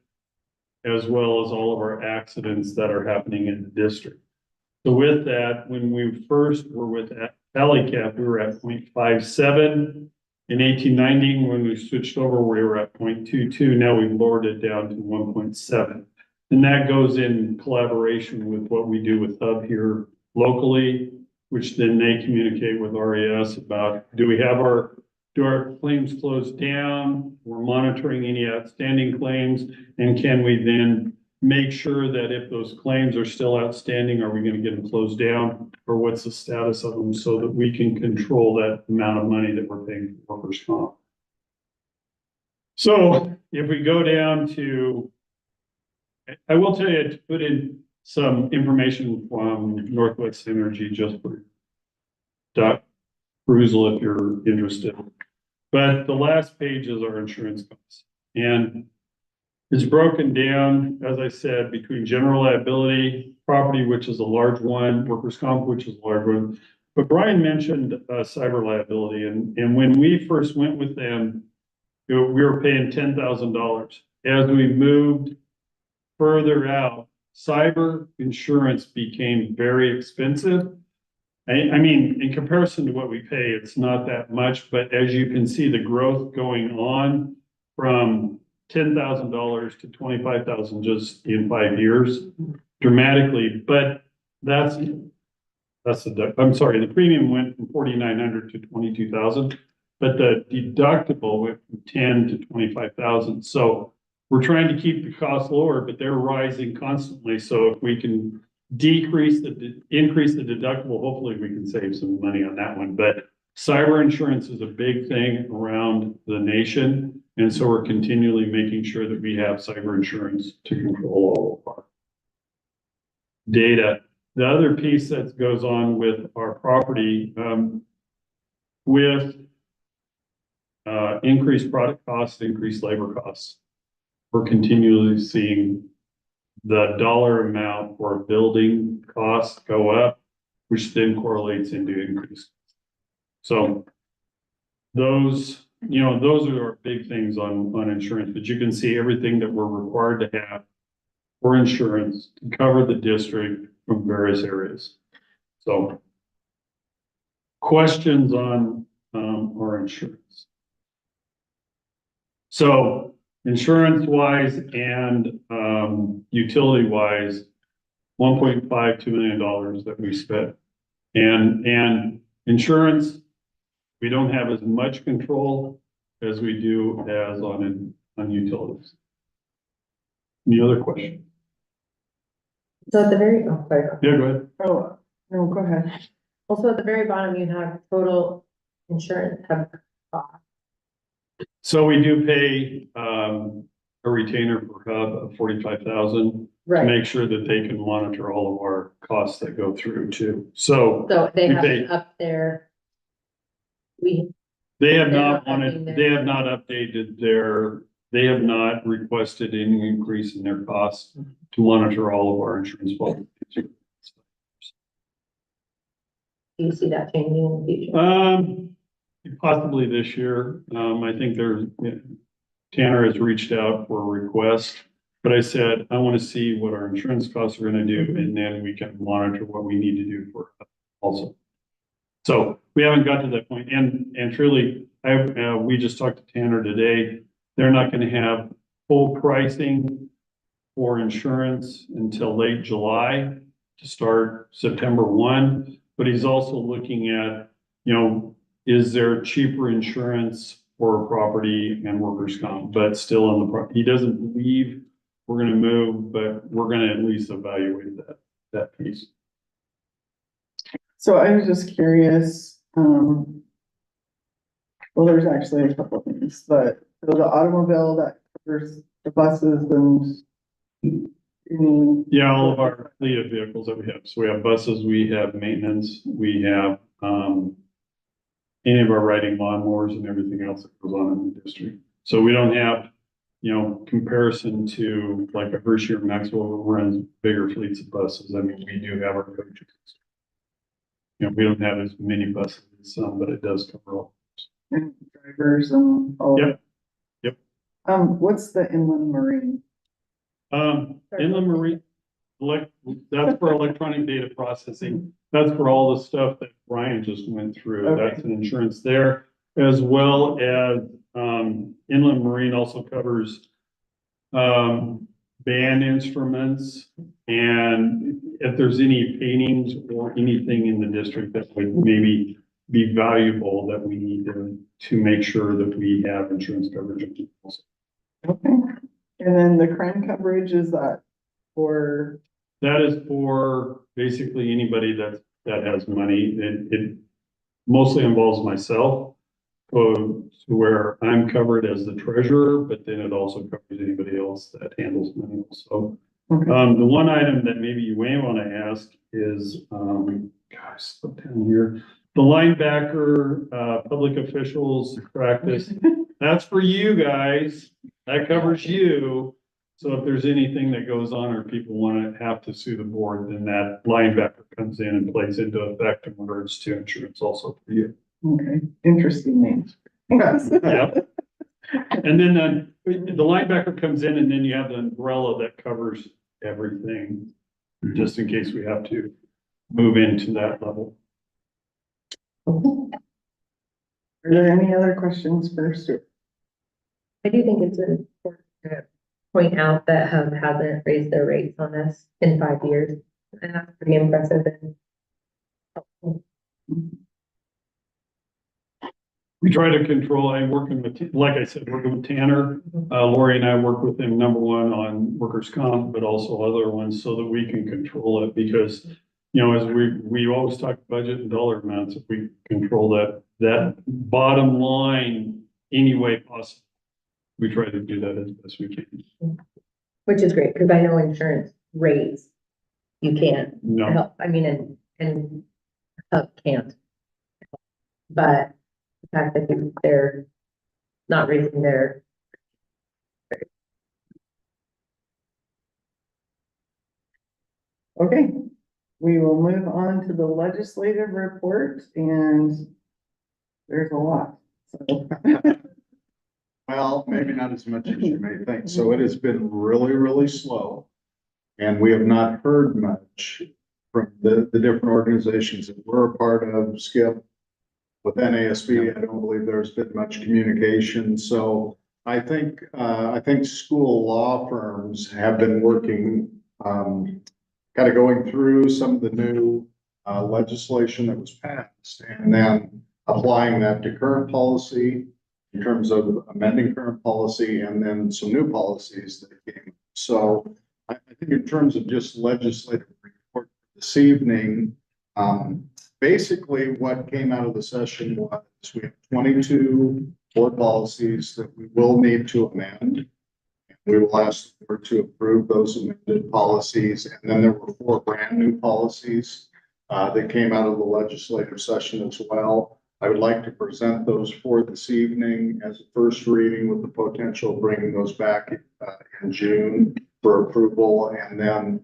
as well as all of our accidents that are happening in the district. So with that, when we first were with LECAP, we were at 0.57. In 1890, when we switched over, we were at 0.22. Now we've lowered it down to 1.7. And that goes in collaboration with what we do with Hub here locally, which then they communicate with RAS about, do our claims closed down? We're monitoring any outstanding claims. And can we then make sure that if those claims are still outstanding, are we going to get them closed down? Or what's the status of them so that we can control that amount of money that we're paying for workers' comp? So if we go down to, I will tell you to put in some information from Northwest Energy just for Doc perusal if you're interested. But the last page is our insurance costs. And it's broken down, as I said, between general liability, property, which is a large one, workers' comp, which is a large one. But Brian mentioned cyber liability. And when we first went with them, we were paying $10,000. As we moved further out, cyber insurance became very expensive. I mean, in comparison to what we pay, it's not that much, but as you can see, the growth going on from $10,000 to $25,000 just in 5 years dramatically, but I'm sorry, the premium went from 4,900 to 22,000, but the deductible went from 10 to 25,000. So we're trying to keep the costs lower, but they're rising constantly. So if we can increase the deductible, hopefully we can save some money on that one. But cyber insurance is a big thing around the nation. And so we're continually making sure that we have cyber insurance to control all of our data. The other piece that goes on with our property, with increased product costs, increased labor costs, we're continually seeing the dollar amount for building costs go up, which then correlates into increase. So those are our big things on insurance, but you can see everything that we're required to have for insurance to cover the district from various areas. So questions on our insurance. So insurance wise and utility wise, $1.52 million that we spent. And insurance, we don't have as much control as we do as on utilities. Any other questions? So at the very, oh, sorry. Yeah, go ahead. Oh, no, go ahead. Also at the very bottom, you have total insurance cover cost. So we do pay a retainer per hub of 45,000 to Right, make sure that they can monitor all of our costs that go through too. So so they we have pay- it up there. We, they have They're not not upping wanted, their- they have not updated they have not requested any increase in their costs to monitor all of our insurance policies. do you see that changing in the future? Possibly this year. I think Tanner has reached out for a request, but I said, I want to see what our insurance costs are going to do, and then we can monitor what we need to do for it also. So we haven't got to that point. And truly, we just talked to Tanner today. They're not going to have full pricing for insurance until late July to start September 1. But he's also looking at, is there cheaper insurance for property and workers' comp, but still on he doesn't believe we're going to move, but we're going to at least evaluate that piece. So I was just curious, well, there's actually a couple of things, but so the automobile that covers the buses and Yeah, all of our fleet of vehicles that we have. So we have buses, we have maintenance, we have any of our riding lawnmowers and everything else that goes on in the district. So we don't have, comparison to like a Hershey or Maxwell who runs bigger fleets of buses. I mean, we do have our coaches. We don't have as many buses as some, but it does cover all. and drivers and all. Yep. Yep. What's the inland marine? Inland marine, that's for electronic data processing. That's for all the stuff that Brian just went through. Okay. That's an insurance there, as well as, inland marine also covers, band instruments. And if there's any paintings or anything in the district that would maybe be valuable that we need to make sure that we have insurance coverage. Okay, and then the crime coverage, is that for? That is for basically anybody that has money. It mostly involves myself, where I'm covered as the treasurer, but then it also covers anybody else that handles money. So, Okay. the one item that maybe you may want to ask is, slip down here. The linebacker, public officials practice, that's for you guys. That covers you. So if there's anything that goes on or people want to have to sue the board, then that linebacker comes in and plays into effect in regards to insurance also for you. Okay, interesting names. Yeah. And then the linebacker comes in and then you have the umbrella that covers everything, just in case we have to move into that level. Are there any other questions for Stuart? I do think it's important point out that Hub hasn't raised their rates on us in 5 years. And that's pretty impressive and helpful. We try to control, I'm working with, like I said, working with Tanner. Lori and I work with him, number one, on workers' comp, but also other ones so that we can control it because, you know, as we always talk budget and dollar amounts, if we control that bottom line any way possible, we try to do that as best we can. Which is great, because I know insurance rates, you can't No, help, I mean, and Hub can't. But the fact that they're not raising their. Okay, we will move on to the legislative report and there's a lot. So, Well, maybe not as much as you may think. So it has been really, really slow. And we have not heard much from the different organizations that we're a part of, Skip. With NASB, I don't believe there's been much communication. So I think school law firms have been working, kind of going through some of the new legislation that was passed and then applying that to current policy in terms of amending current policy and then some new policies that came. So I think in terms of just legislative report this evening, basically what came out of the session was we have 22 board policies that we will need to amend. We will ask the board to approve those amended policies. And then there were 4 brand new policies that came out of the legislative session as well. I would like to present those for this evening as a first reading with the potential of bringing those back in June for approval. And then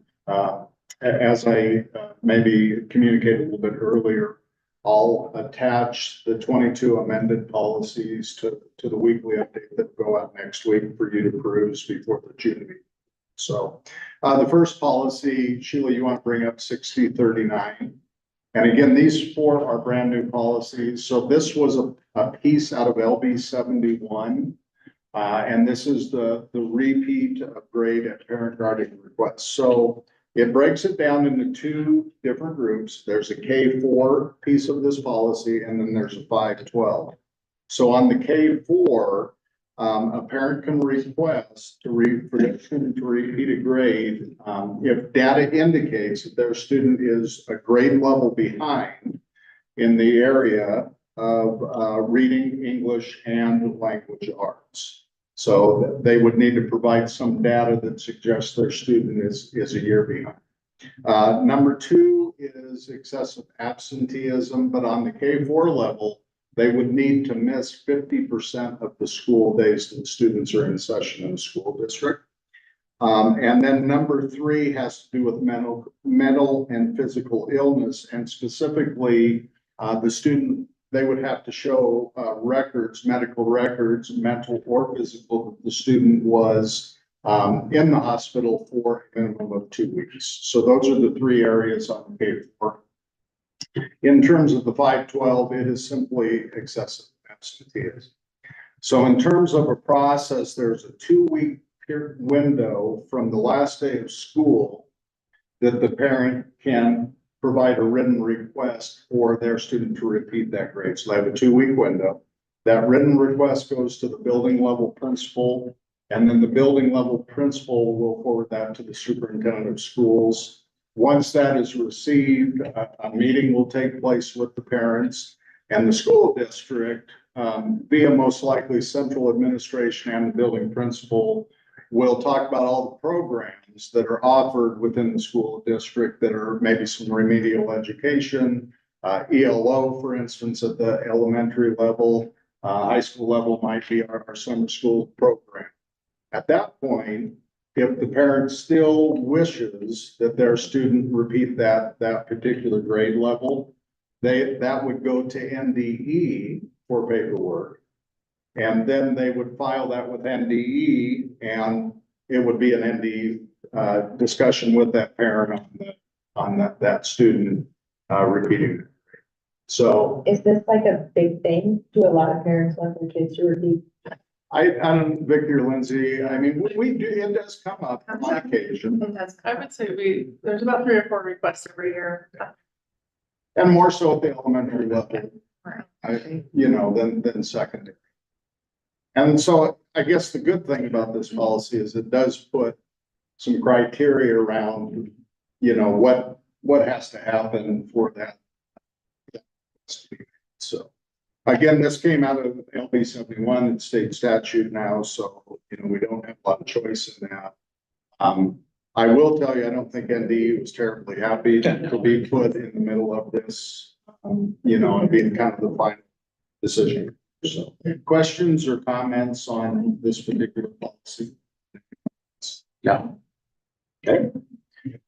as I maybe communicated a little bit earlier, I'll attach the 22 amended policies to the weekly update that will go out next week for you to peruse before the June meeting. So the first policy, Sheila, you want to bring up 6039. And again, these 4 are brand new policies. So this was a piece out of LB 71. And this is the repeat upgrade at parent guardian request. So it breaks it down into 2 different groups. There's a K4 piece of this policy, and then there's a 512. So on the K4, a parent can request for their student to repeat a grade if data indicates that their student is a grade level behind in the area of reading, English, and language arts. So they would need to provide some data that suggests their student is a year behind. Number 2 is excessive absenteeism, but on the K4 level, they would need to miss 50% of the school days that students are in session in the school district. And then number 3 has to do with mental and physical illness, and specifically the student, they would have to show medical records, mental or physical, that the student was in the hospital for a minimum of 2 weeks. So those are the 3 areas on K4. In terms of the 512, it is simply excessive absenteeism. So in terms of a process, there's a 2-week window from the last day of school that the parent can provide a written request for their student to repeat that grade. So they have a 2-week window. That written request goes to the building level principal, and then the building level principal will forward that to the superintendent of schools. Once that is received, a meeting will take place with the parents and the school district via most likely central administration and the building principal will talk about all the programs that are offered within the school district that are maybe some remedial education, ELO, for instance, at the elementary level, high school level might be our summer school program. At that point, if the parent still wishes that their student repeat that particular grade level, that would go to NDE for paperwork. And then they would file that with NDE, and it would be an NDE discussion with that parent on that student repeating. So Is this like a big thing? Do a lot of parents want their kids to repeat? I don't, Victor, Lindsay, I mean, we do, it does come up on occasion, I would say there's about 3 or 4 requests every year. and more so at the elementary level. Than secondary. And so I guess the good thing about this policy is it does put some criteria around, what has to happen for that. So, again, this came out of LB 71, it's state statute now, so, we don't have a lot of choice in that. I will tell you, I don't think ND was terribly happy to be put in the middle of this, and being kind of the final decision. So, questions or comments on this particular policy? Yeah.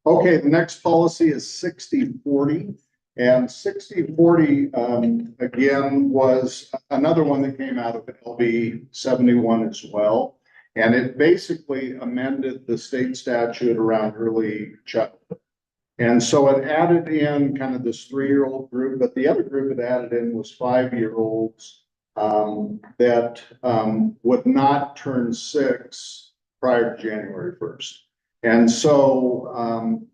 Okay, the next policy is 60/40. And 60/40, again, was another one that came out of LB 71 as well. And it basically amended the state statute around early childhood. And so it added in kind of this 3-year-old group, but the other group it added in was 5-year-olds that would not turn 6 prior to January 1st. And so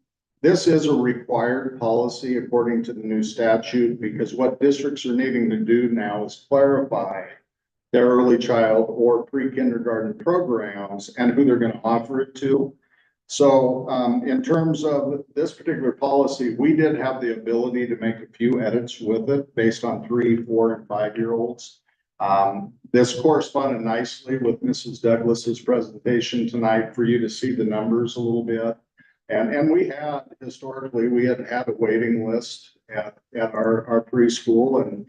this is a required policy according to the new statute, because what districts are needing to do now is clarify their early child or pre-kindergarten programs and who they're going to offer it to. So in terms of this particular policy, we did have the ability to make a few edits with it based on 3, 4, and 5-year-olds. This corresponded nicely with Mrs. Douglas's presentation tonight for you to see the numbers a little bit. And we had historically, we had a waiting list at our preschool, and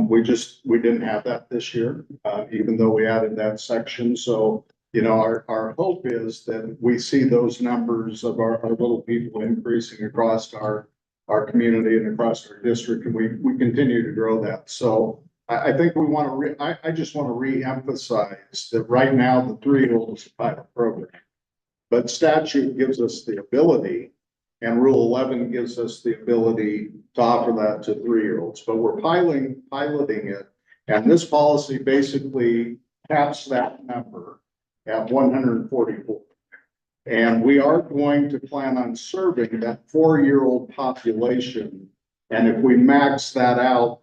we didn't have that this year, even though we added that section. So, our hope is that we see those numbers of our little people increasing across our community and across our district, and we continue to grow that. So I think we want to, I just want to re-emphasize that right now the 3-year-old is a pilot program. But statute gives us the ability, and Rule 11 gives us the ability to offer that to 3-year-olds. But we're piloting it, and this policy basically caps that number at 144. And we are going to plan on serving that 4-year-old population. And if we max that out,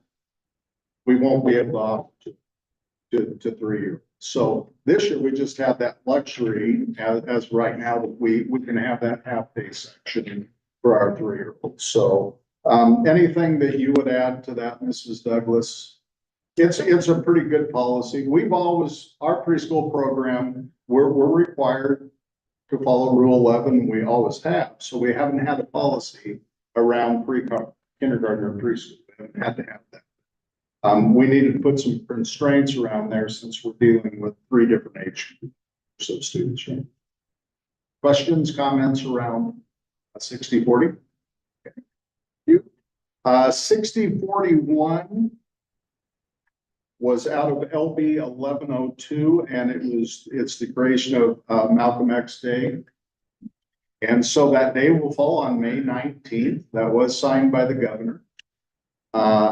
we won't be able to offer to 3-year-olds. So this year, we just have that luxury as right now that we can have that half-day section for our 3-year-olds. So anything that you would add to that, Mrs. Douglas? It's a pretty good policy. Our preschool program, we're required to follow Rule 11. We always have. So we haven't had a policy around pre-kindergarten or preschool. We haven't had to have that. We needed to put some constraints around there since we're dealing with 3 different age groups of students. Right? Questions, comments around 60/40? Okay. 60/41 was out of LB 1102, and it's the creation of Malcolm X Day. And so that day will fall on May 19th. That was signed by the governor.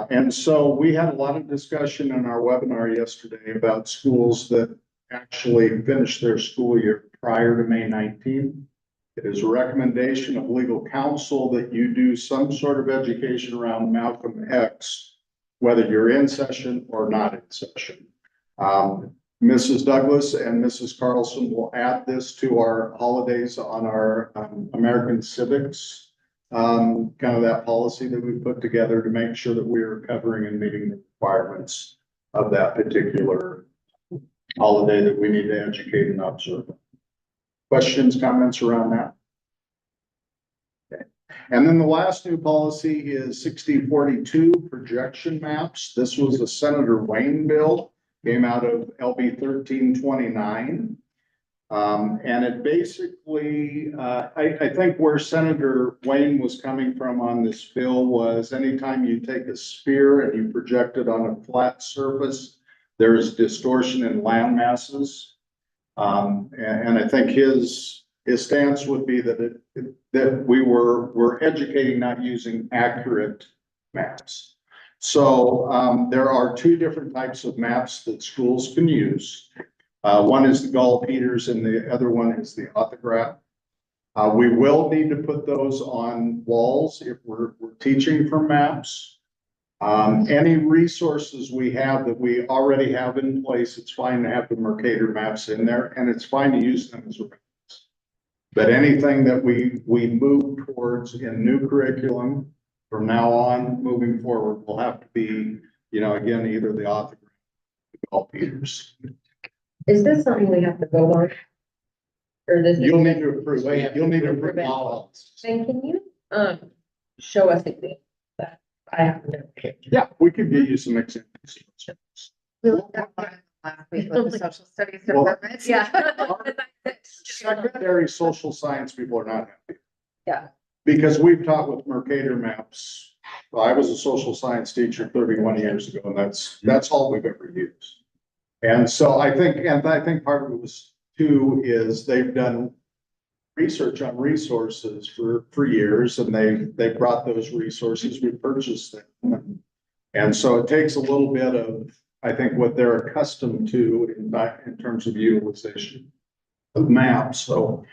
And so we had a lot of discussion in our webinar yesterday about schools that actually finished their school year prior to May 19th. It is a recommendation of legal counsel that you do some sort of education around Malcolm X, whether you're in session or not in session. Mrs. Douglas and Mrs. Carlson will add this to our holidays on our American civics kind of that policy that we put together to make sure that we are covering and meeting the requirements of that particular holiday that we need to educate and observe. Questions, comments around that? Okay. And then the last new policy is 60/42 projection maps. This was a Senator Wayne bill, came out of LB 1329. And it basically, I think where Senator Wayne was coming from on this bill was anytime you take a sphere and you project it on a flat surface, there is distortion in land masses. And I think his stance would be that we're educating, not using accurate maps. So there are 2 different types of maps that schools can use. One is the Gall Peters and the other one is the autograph. We will need to put those on walls if we're teaching from maps. Any resources we have that we already have in place, it's fine to have the Mercator maps in there, and it's fine to use them as reference. But anything that we move towards in new curriculum from now on, moving forward, will have to be, again, either the autograph or the Gall Peters. Is this something we have to vote on? Or this? You'll need to approve, you'll need to approve all. Then can you, show us examples that I have to know? Yeah, we could get you some examples. We looked at that last week with the social studies Well, department, yeah. Secondary social science people are not happy. Yeah. Because we've taught with Mercator maps. Well, I was a social science teacher 31 years ago, and that's all we've ever used. And so I think part of it was too, is they've done research on resources for years, and they brought those resources, we purchased them. And so it takes a little bit of, I think, what they're accustomed to in terms of utilization of maps. So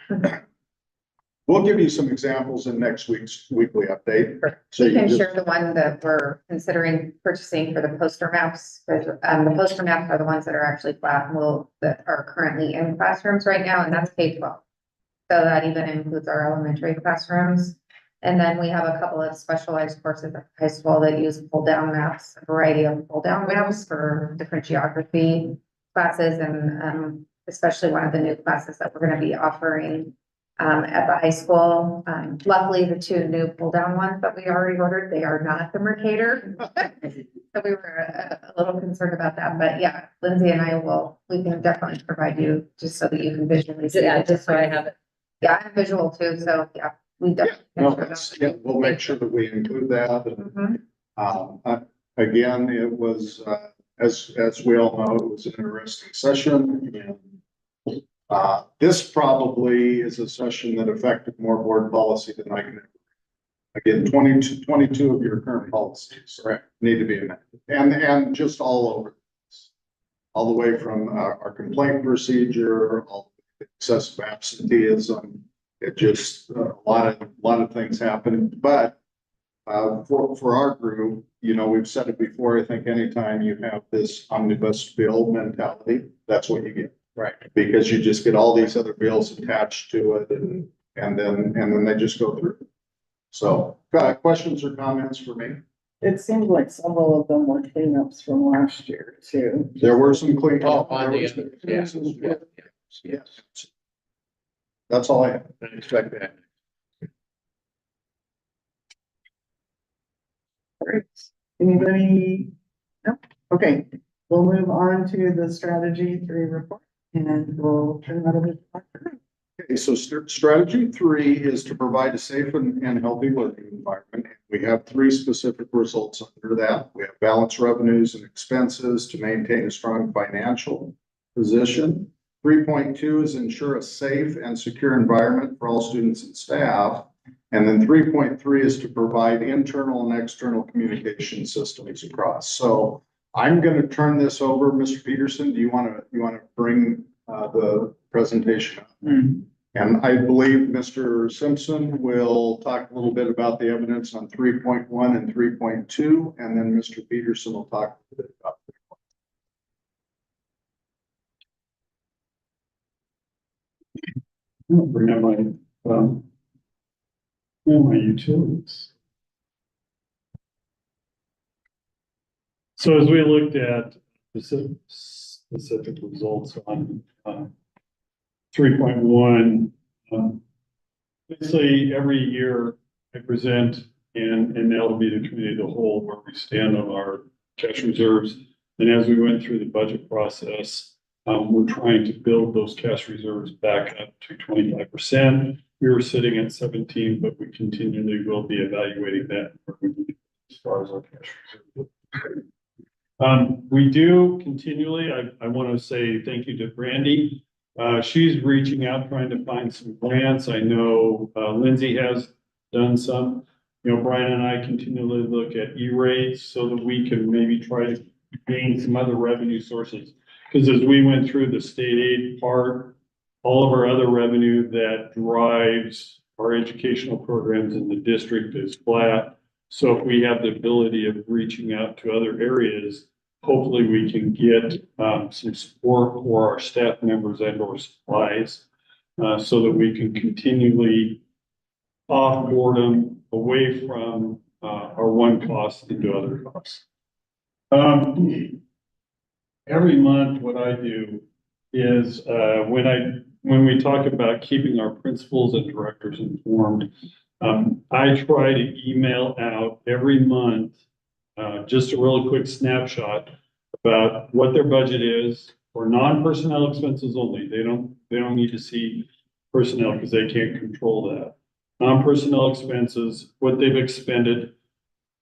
we'll give you some examples in next week's weekly update. So You you can just, share the one that we're considering purchasing for the poster maps. The poster maps are the ones that are actually flat and that are currently in classrooms right now, and that's K-12. So that even includes our elementary classrooms. And then we have a couple of specialized courses at high school that use pull-down maps, a variety of pull-down maps for different geography classes, and especially one of the new classes that we're going to be offering at the high school. Luckily, the two new pull-down ones that we already ordered, they are not the Mercator. So we were a little concerned about that, but yeah, Lindsay and we can definitely provide you just so that you can visually see. Yeah, it. just so I have it. Yeah, I have visual too, so yeah, we definitely. no, we'll make sure that we include that. And, Mhm. again, it was, as we all know, it was an interesting session. And this probably is a session that affected more board policy than I can. Again, 22 of your current policies need to be amended, and just all over this. All the way from our complaint procedure, all the excessive absenteeism. It just, a lot of things happened, but for our group, we've said it before, I think anytime you have this omnibus bill mentality, that's what you get. Right. Because you just get all these other bills attached to it, and then they just go through. So, questions or comments for me? It seems like several of them were cleanups from last year too. There were some clean. Oh, on the, yes, yes. That's all I have. I expect that. Great. Anybody? No? Okay, we'll move on to the strategy 3 report and we'll turn that over to Dr. Okay, so strategy 3 is to provide a safe and healthy learning environment. We have 3 specific results under that. We have balanced revenues and expenses to maintain a strong financial position. 3.2 is ensure a safe and secure environment for all students and staff. And then 3.3 is to provide internal and external communication systems across. So I'm going to turn this over, Mr. Peterson. Do you want to bring the presentation up? And I believe Mr. Simpson will talk a little bit about the evidence on 3.1 and 3.2, and then Mr. Peterson will talk a bit about 3.1. I'll bring up my utilities. So as we looked at specific results on 3.1, basically every year I present and that'll be the committee of the whole where we stand on our cash reserves. And as we went through the budget process, we're trying to build those cash reserves back up to 25%. We were sitting at 17, but we continually will be evaluating that as far as our cash reserve. We do continually, I want to say thank you to Brandy. She's reaching out, trying to find some grants. I know Lindsay has done some. Brian and I continually look at E-rates so that we can maybe try to gain some other revenue sources. Because as we went through the state aid part, all of our other revenue that drives our educational programs in the district is flat. So if we have the ability of reaching out to other areas, hopefully we can get some support for our staff members and or supplies, so that we can continually offboard them away from our one cost into other costs. Every month, what I do is when we talk about keeping our principals and directors informed, I try to email out every month just a really quick snapshot about what their budget is for non-personnel expenses only. They don't need to see personnel because they can't control that. Non-personnel expenses, what they've expended,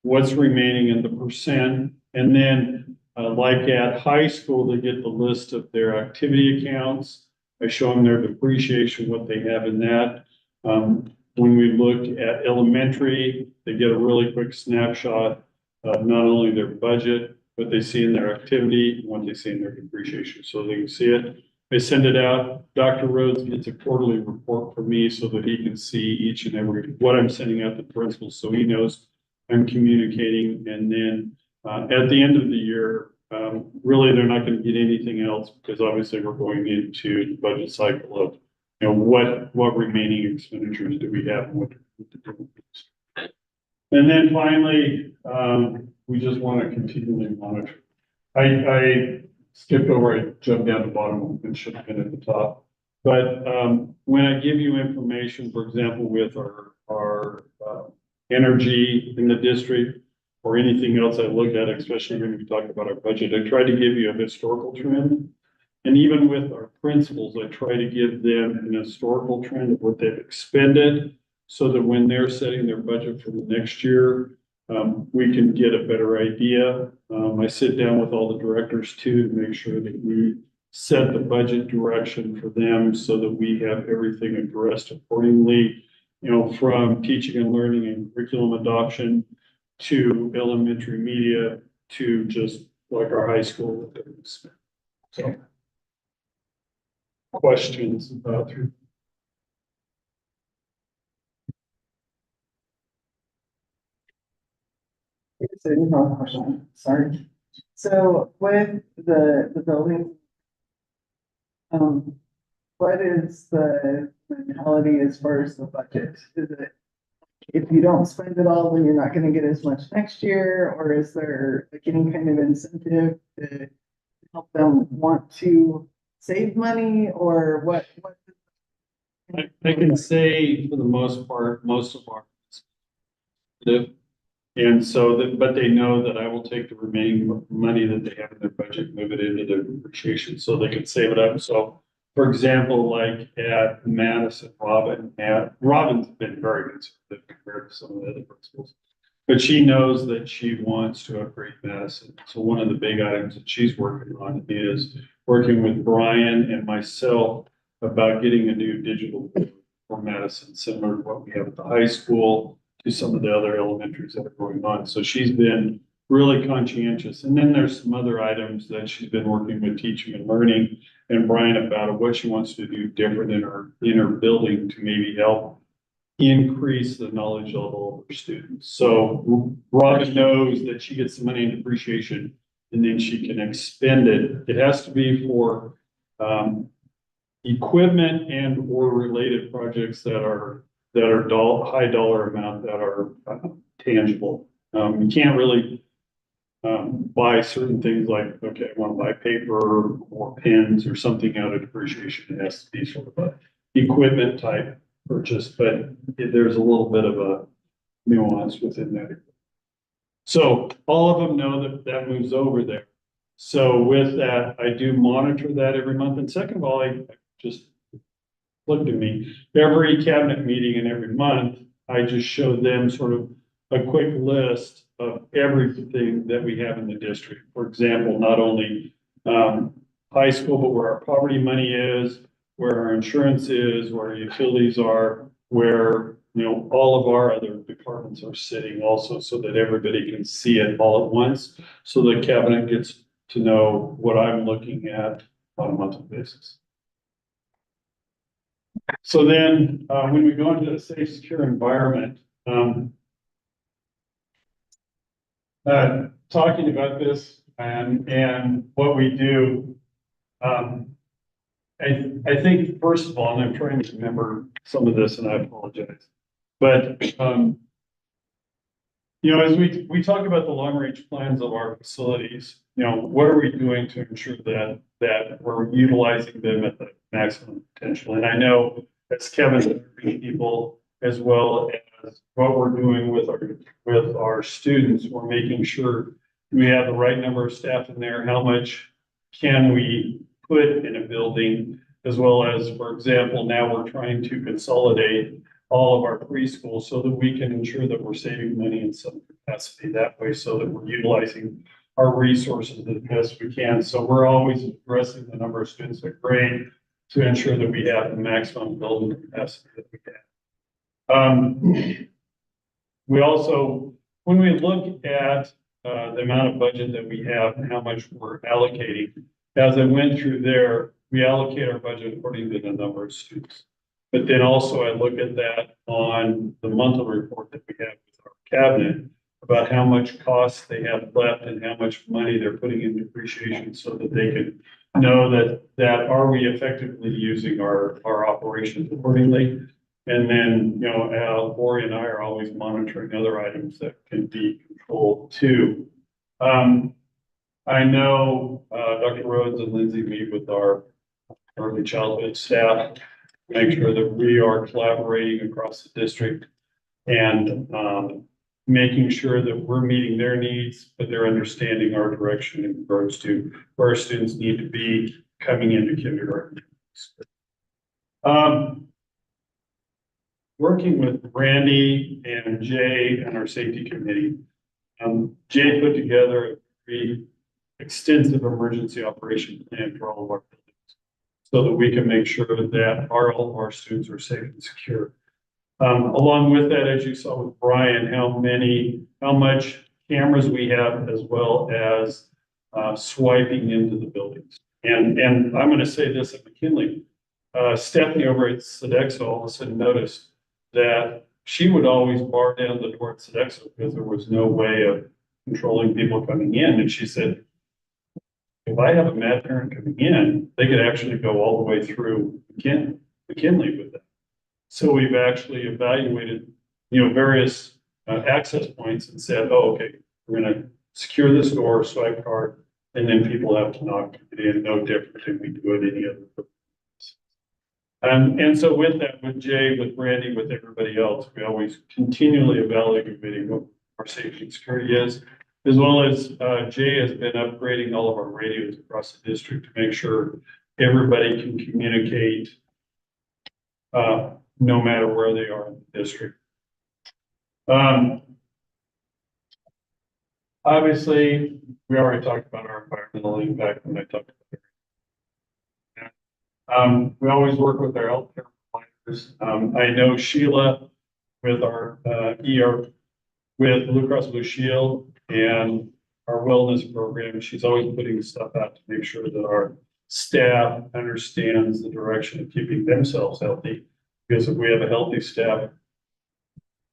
what's remaining in the percent, and then like at high school, they get the list of their activity accounts. I show them their depreciation, what they have in that. When we look at elementary, they get a really quick snapshot of not only their budget, what they see in their activity, and what they see in their depreciation, so they can see it. I send it out. Dr. Rhodes gets a quarterly report from me so that he can see each and every, what I'm sending out to principals, so he knows I'm communicating. And then at the end of the year, really, they're not going to get anything else because obviously we're going into the budget cycle of, you know, what remaining expenditures do we have and what to do. And then finally, we just want to continually monitor. I skipped over, I jumped down to the bottom and should have been at the top. But when I give you information, for example, with our energy in the district or anything else I look at, especially when we talk about our budget, I try to give you a historical trend. And even with our principals, I try to give them an historical trend of what they've expended so that when they're setting their budget for the next year, we can get a better idea. I sit down with all the directors too to make sure that we set the budget direction for them so that we have everything addressed accordingly, you know, from teaching and learning and curriculum adoption to elementary media to just like our high school. So, questions about through. Sorry. So with the building, what is the mentality as far as the budget? Is it, if you don't spend it all, then you're not gonna get as much next year? Or is there like any kind of incentive to help them want to save money, or what? I can say for the most part, most of our. And so that, but they know that I will take the remaining money that they have in their budget, move it into their depreciation so they can save it up. So for example, like at Madison, Robin's been very conservative compared to some of the other principals. But she knows that she wants to upgrade Madison. So one of the big items that she's working on is working with Brian and myself about getting a new digital board for Madison, similar to what we have at the high school, to some of the other elementaries that are going on. So she's been really conscientious. And then there's some other items that she's been working with teaching and learning and Brian about what she wants to do different in her building to maybe help increase the knowledge level of her students. So Robin knows that she gets the money in depreciation and then she can expend it. It has to be for equipment and or related projects that are high dollar amount that are tangible. You can't really buy certain things like, okay, I want to buy paper or pens or something out of depreciation. It has to be sort of a equipment type purchase, but there's a little bit of a nuance within that. So all of them know that that moves over there. So with that, I do monitor that every month. And second of all, I just looked at me, every cabinet meeting and every month, I just show them sort of a quick list of everything that we have in the district. For example, not only high school, but where our poverty money is, where our insurance is, where our utilities are, where, you know, all of our other departments are sitting also, so that everybody can see it all at once. So the cabinet gets to know what I'm looking at on a monthly basis. So then, when we go into a safe, secure environment, talking about this and what we do, I think, first of all, and I'm trying to remember some of this and I apologize, but, you know, as we talk about the long range plans of our facilities, you know, what are we doing to ensure that we're utilizing them at the maximum potential? And I know as Kevin, people, as well as what we're doing with our students, we're making sure we have the right number of staff in there. How much can we put in a building? As well as, for example, now we're trying to consolidate all of our preschools so that we can ensure that we're saving money in some capacity that way, so that we're utilizing our resources the best we can. So we're always addressing the number of students at grade to ensure that we have the maximum building capacity that we can. We also, when we look at the amount of budget that we have and how much we're allocating, as I went through there, we allocate our budget according to the number of students. But then also I look at that on the monthly report that we have with our cabinet about how much costs they have left and how much money they're putting in depreciation, so that they can know that are we effectively using our operations accordingly. And then, you know, Lori and I are always monitoring other items that can be controlled too. I know Dr. Rhodes and Lindsay meet with our early childhood staff, make sure that we are collaborating across the district and making sure that we're meeting their needs, but they're understanding our direction in regards to where our students need to be coming into kindergarten. Working with Randy and Jay and our safety committee, Jay put together a very extensive emergency operation plan for all of our buildings, so that we can make sure that all of our students are safe and secure. Along with that, as you saw with Brian, how much cameras we have, as well as swiping into the buildings. And I'm going to say this at McKinley, Stephanie over at Sodexo all of a sudden noticed that she would always bar down the door at Sodexo because there was no way of controlling people coming in. And she said, if I have a mad parent coming in, they could actually go all the way through McKinley with that. So we've actually evaluated, you know, various access points and said, oh, okay, we're going to secure this door, swipe card, and then people have to knock it in, no different than we do at any other place. And so with that, with Jay, with Randy, with everybody else, we always continually evaluating what our safety and security is, as well as Jay has been upgrading all of our radios across the district to make sure everybody can communicate no matter where they are in the district. Obviously, we already talked about our environmental impact when I talked about it. We always work with our healthcare providers. I know Sheila with our ER, with Blue Cross Blue Shield and our wellness program, she's always putting stuff out to make sure that our staff understands the direction of keeping themselves healthy. Because if we have a healthy staff,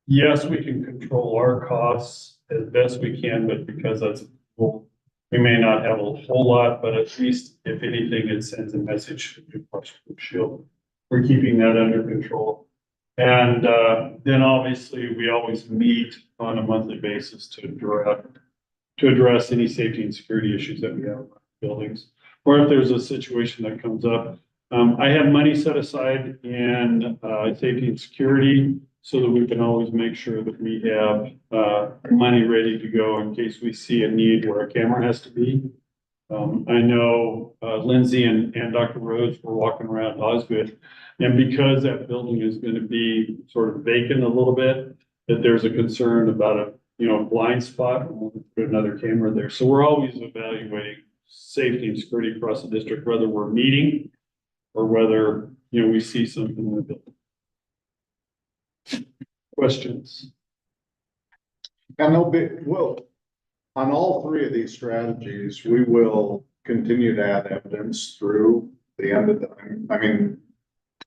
yes, we can control our costs as best we can, but because that's, we may not have a whole lot, but at least if anything, it sends a message to Blue Cross Blue Shield. We're keeping that under control. And then obviously we always meet on a monthly basis to address any safety and security issues that we have in our buildings. Or if there's a situation that comes up, I have money set aside in safety and security so that we can always make sure that we have money ready to go in case we see a need where a camera has to be. I know Lindsay and Dr. Rhodes were walking around Osgood, and because that building is going to be sort of vacant a little bit, that there's a concern about a blind spot, and we'll put another camera there. So we're always evaluating safety and security across the district, whether we're meeting or whether we see something in the building. Questions? And they'll be, well, on all three of these strategies, we will continue to add evidence through the end of the, I mean,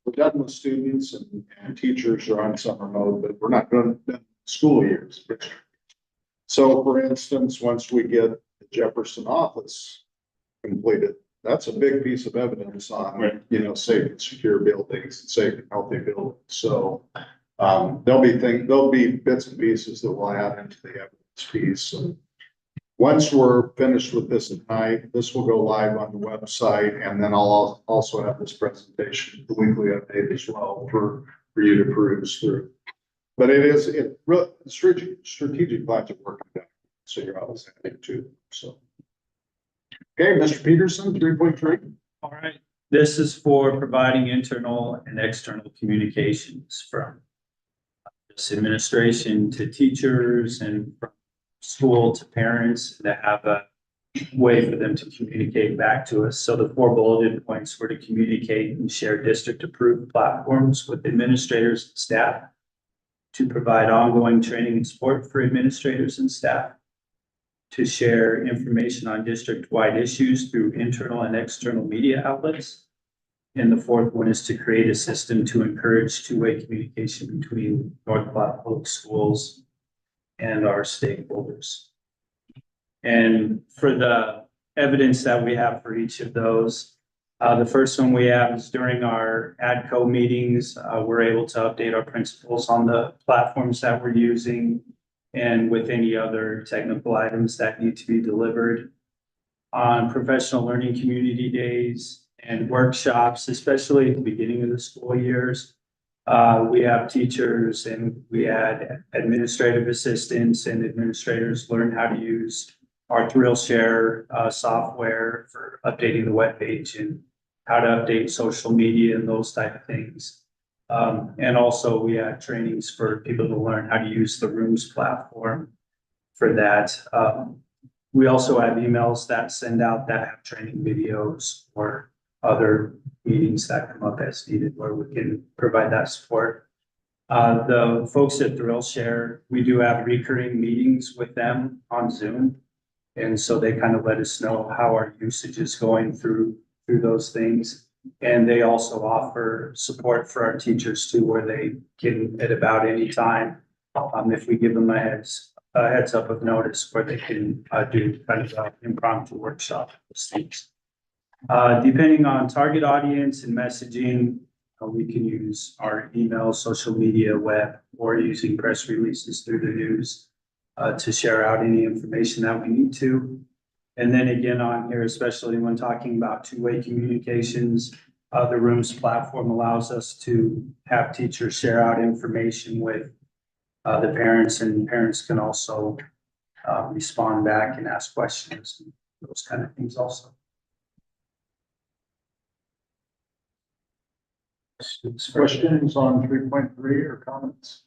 we're done with students and teachers are on summer mode, but we're not done with school years. So for instance, once we get the Jefferson office completed, that's a big piece of evidence on, you know, safe and secure buildings and safe and healthy buildings. So there'll be bits and pieces that we'll add into the evidence piece. And once we're finished with this at night, this will go live on the website, and then I'll also have this presentation, the weekly update as well for you to peruse through. But strategic budget work, so you're always having to, so. Okay, Mr. Peterson, 3.3. All right, this is for providing internal and external communications from this administration to teachers and from school to parents to have a way for them to communicate back to us. So the 4 bulleted points were to communicate and share district approved platforms with administrators and staff, to provide ongoing training and support for administrators and staff, to share information on district-wide issues through internal and external media outlets. And the 4th one is to create a system to encourage two-way communication between North Platte Public Schools and our stakeholders. And for the evidence that we have for each of those, the first one we have is during our ADCO meetings, we're able to update our principals on the platforms that we're using and with any other technical items that need to be delivered. On professional learning community days and workshops, especially at the beginning of the school years, we have teachers and we had administrative assistants and administrators learn how to use our ThrillShare software for updating the webpage and how to update social media and those type of things. And also we had trainings for people to learn how to use the Rooms platform for that. We also have emails that send out that have training videos or other meetings that come up as needed where we can provide that support. The folks at ThrillShare, we do have recurring meetings with them on Zoom. And so they kind of let us know how our usage is going through those things. And they also offer support for our teachers too, where they can at about any time, if we give them a heads up of notice, where they can do kind of an impromptu workshop those things. Depending on target audience and messaging, we can use our email, social media, web, or using press releases through the news to share out any information that we need to. And then again on here, especially when talking about two-way communications, the Rooms platform allows us to have teachers share out information with the parents, and parents can also respond back and ask questions, and those kind of things also. Questions on 3.3 or comments?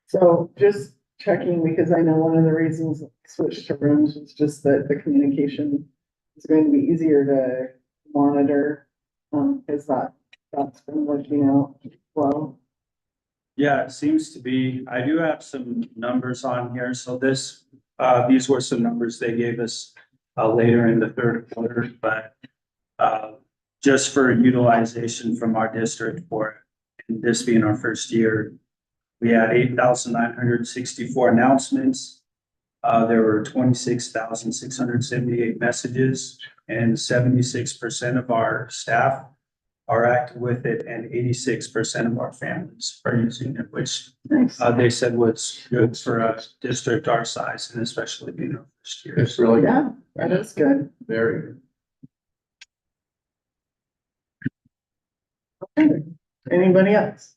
So just checking, because I know one of the reasons I switched to Rooms was just that the communication is going to be easier to monitor. Is that's been working out well? Yeah, it seems to be. I do have some numbers on here. So these were some numbers they gave us later in the 3rd quarter, but just for utilization from our district for this being our first year, we had 8,964 announcements. There were 26,678 messages, and 76% of our staff are active with it, and 86% of our families are using it, which they said was good for a district our size, and especially being our first year. It's really, Yeah, that is good. very good. Okay. Anybody else?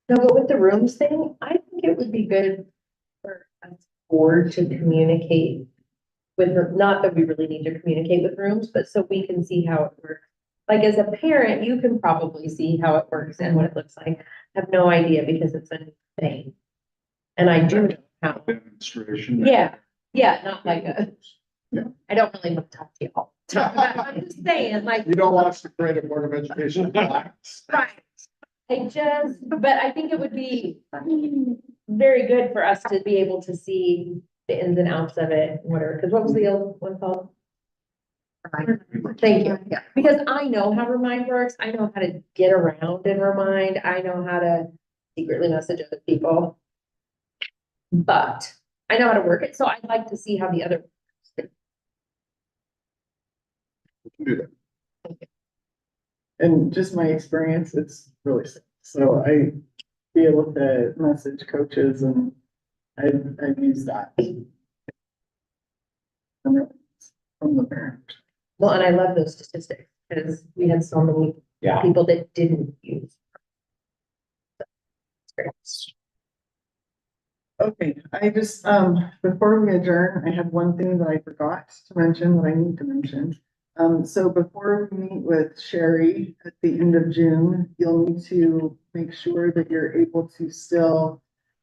No, but with the Rooms thing, I think it would be good for us board to communicate with, not that we really need to communicate with Rooms, but so we can see how it works. Like as a parent, you can probably see how it works and what it looks like. I have no idea because it's a new thing. And I do know how. Demonstration. Yeah, not like a, Yeah. I don't really want to talk to y'all. I'm just saying, like. You don't want us to create a Board of Education. Right. But I think it would be very good for us to be able to see the ins and outs of it, and whatever, because what was the old one called? Thank you. Yeah. Because I know how Remind works. I know how to get around in Remind. I know how to secretly message other people. But I know how to work it, so I'd like to see how the other. We can do that. And just my experience, it's really simple. So I be able to message coaches and I've used that. From the parent. Well, and I love those statistics because we had so many Yeah. people that didn't use. It's great. Okay, I just, before we adjourn, I have one thing that I forgot to mention that I need to mention. So before we meet with Sherry at the end of June, you'll need to make sure that you're able to still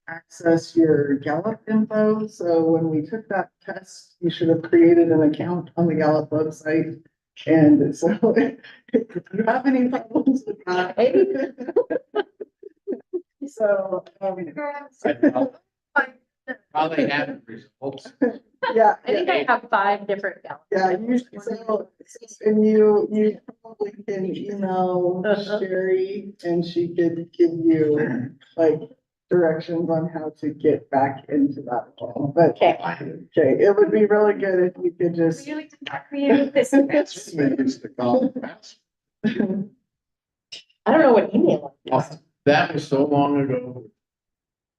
access your Gallup info. So when we took that test, you should have created an account on the Gallup website. And so if you have any problems with that. So, How they have results. yeah. I think I have 5 different. Gallup. Yeah, usually, so, and you probably can email Sherry and she could give you like directions on how to get back into that call, but. Okay. Okay, it would be really good if you could just. Really did not create this. They used to call it fast. I don't know what email. That was so long ago.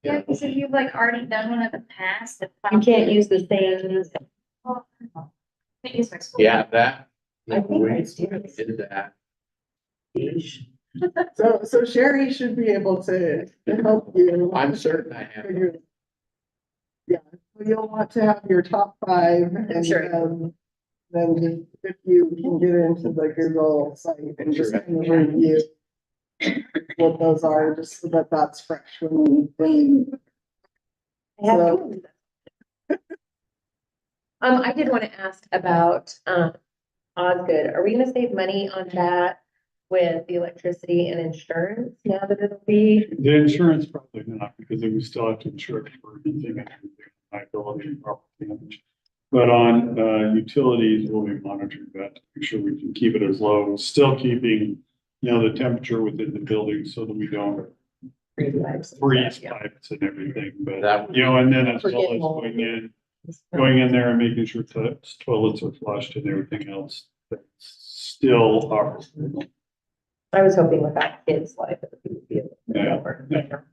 Yeah, because if you've like already done one in the past. You can't use the same. Can't use my school. Yeah, that. I think I We do. did that. So Sherry should be able to help you. I'm certain I have. figure- Yeah, so you'll want to have your top 5 and Sure. then if you can get into the Google site and just kind of review what those are, just so that that's fresh when we. I have So- to. I did want to ask about, Osgood. Are we gonna save money on that with the electricity and insurance now that it'll be? The insurance probably not, because then we still have to insure it for anything and everything, liability and property damage. But on, utilities, we'll be monitoring that to make sure we can keep it as low, still keeping, the temperature within the building so that we don't freeze pipes and everything, but, That would- and then as well Forget as mold. going in there and making sure toilets are flushed and everything else, that's still operable. I was hoping with that kid's life. It would be a Yeah. little Yeah. better.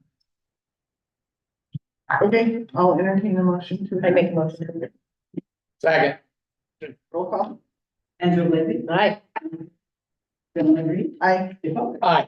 Okay, I'll entertain a motion to. I make a motion to. Second. Roll call. Andrew Livy, Aye. Bill Henry, Aye. Steve Hook. Aye.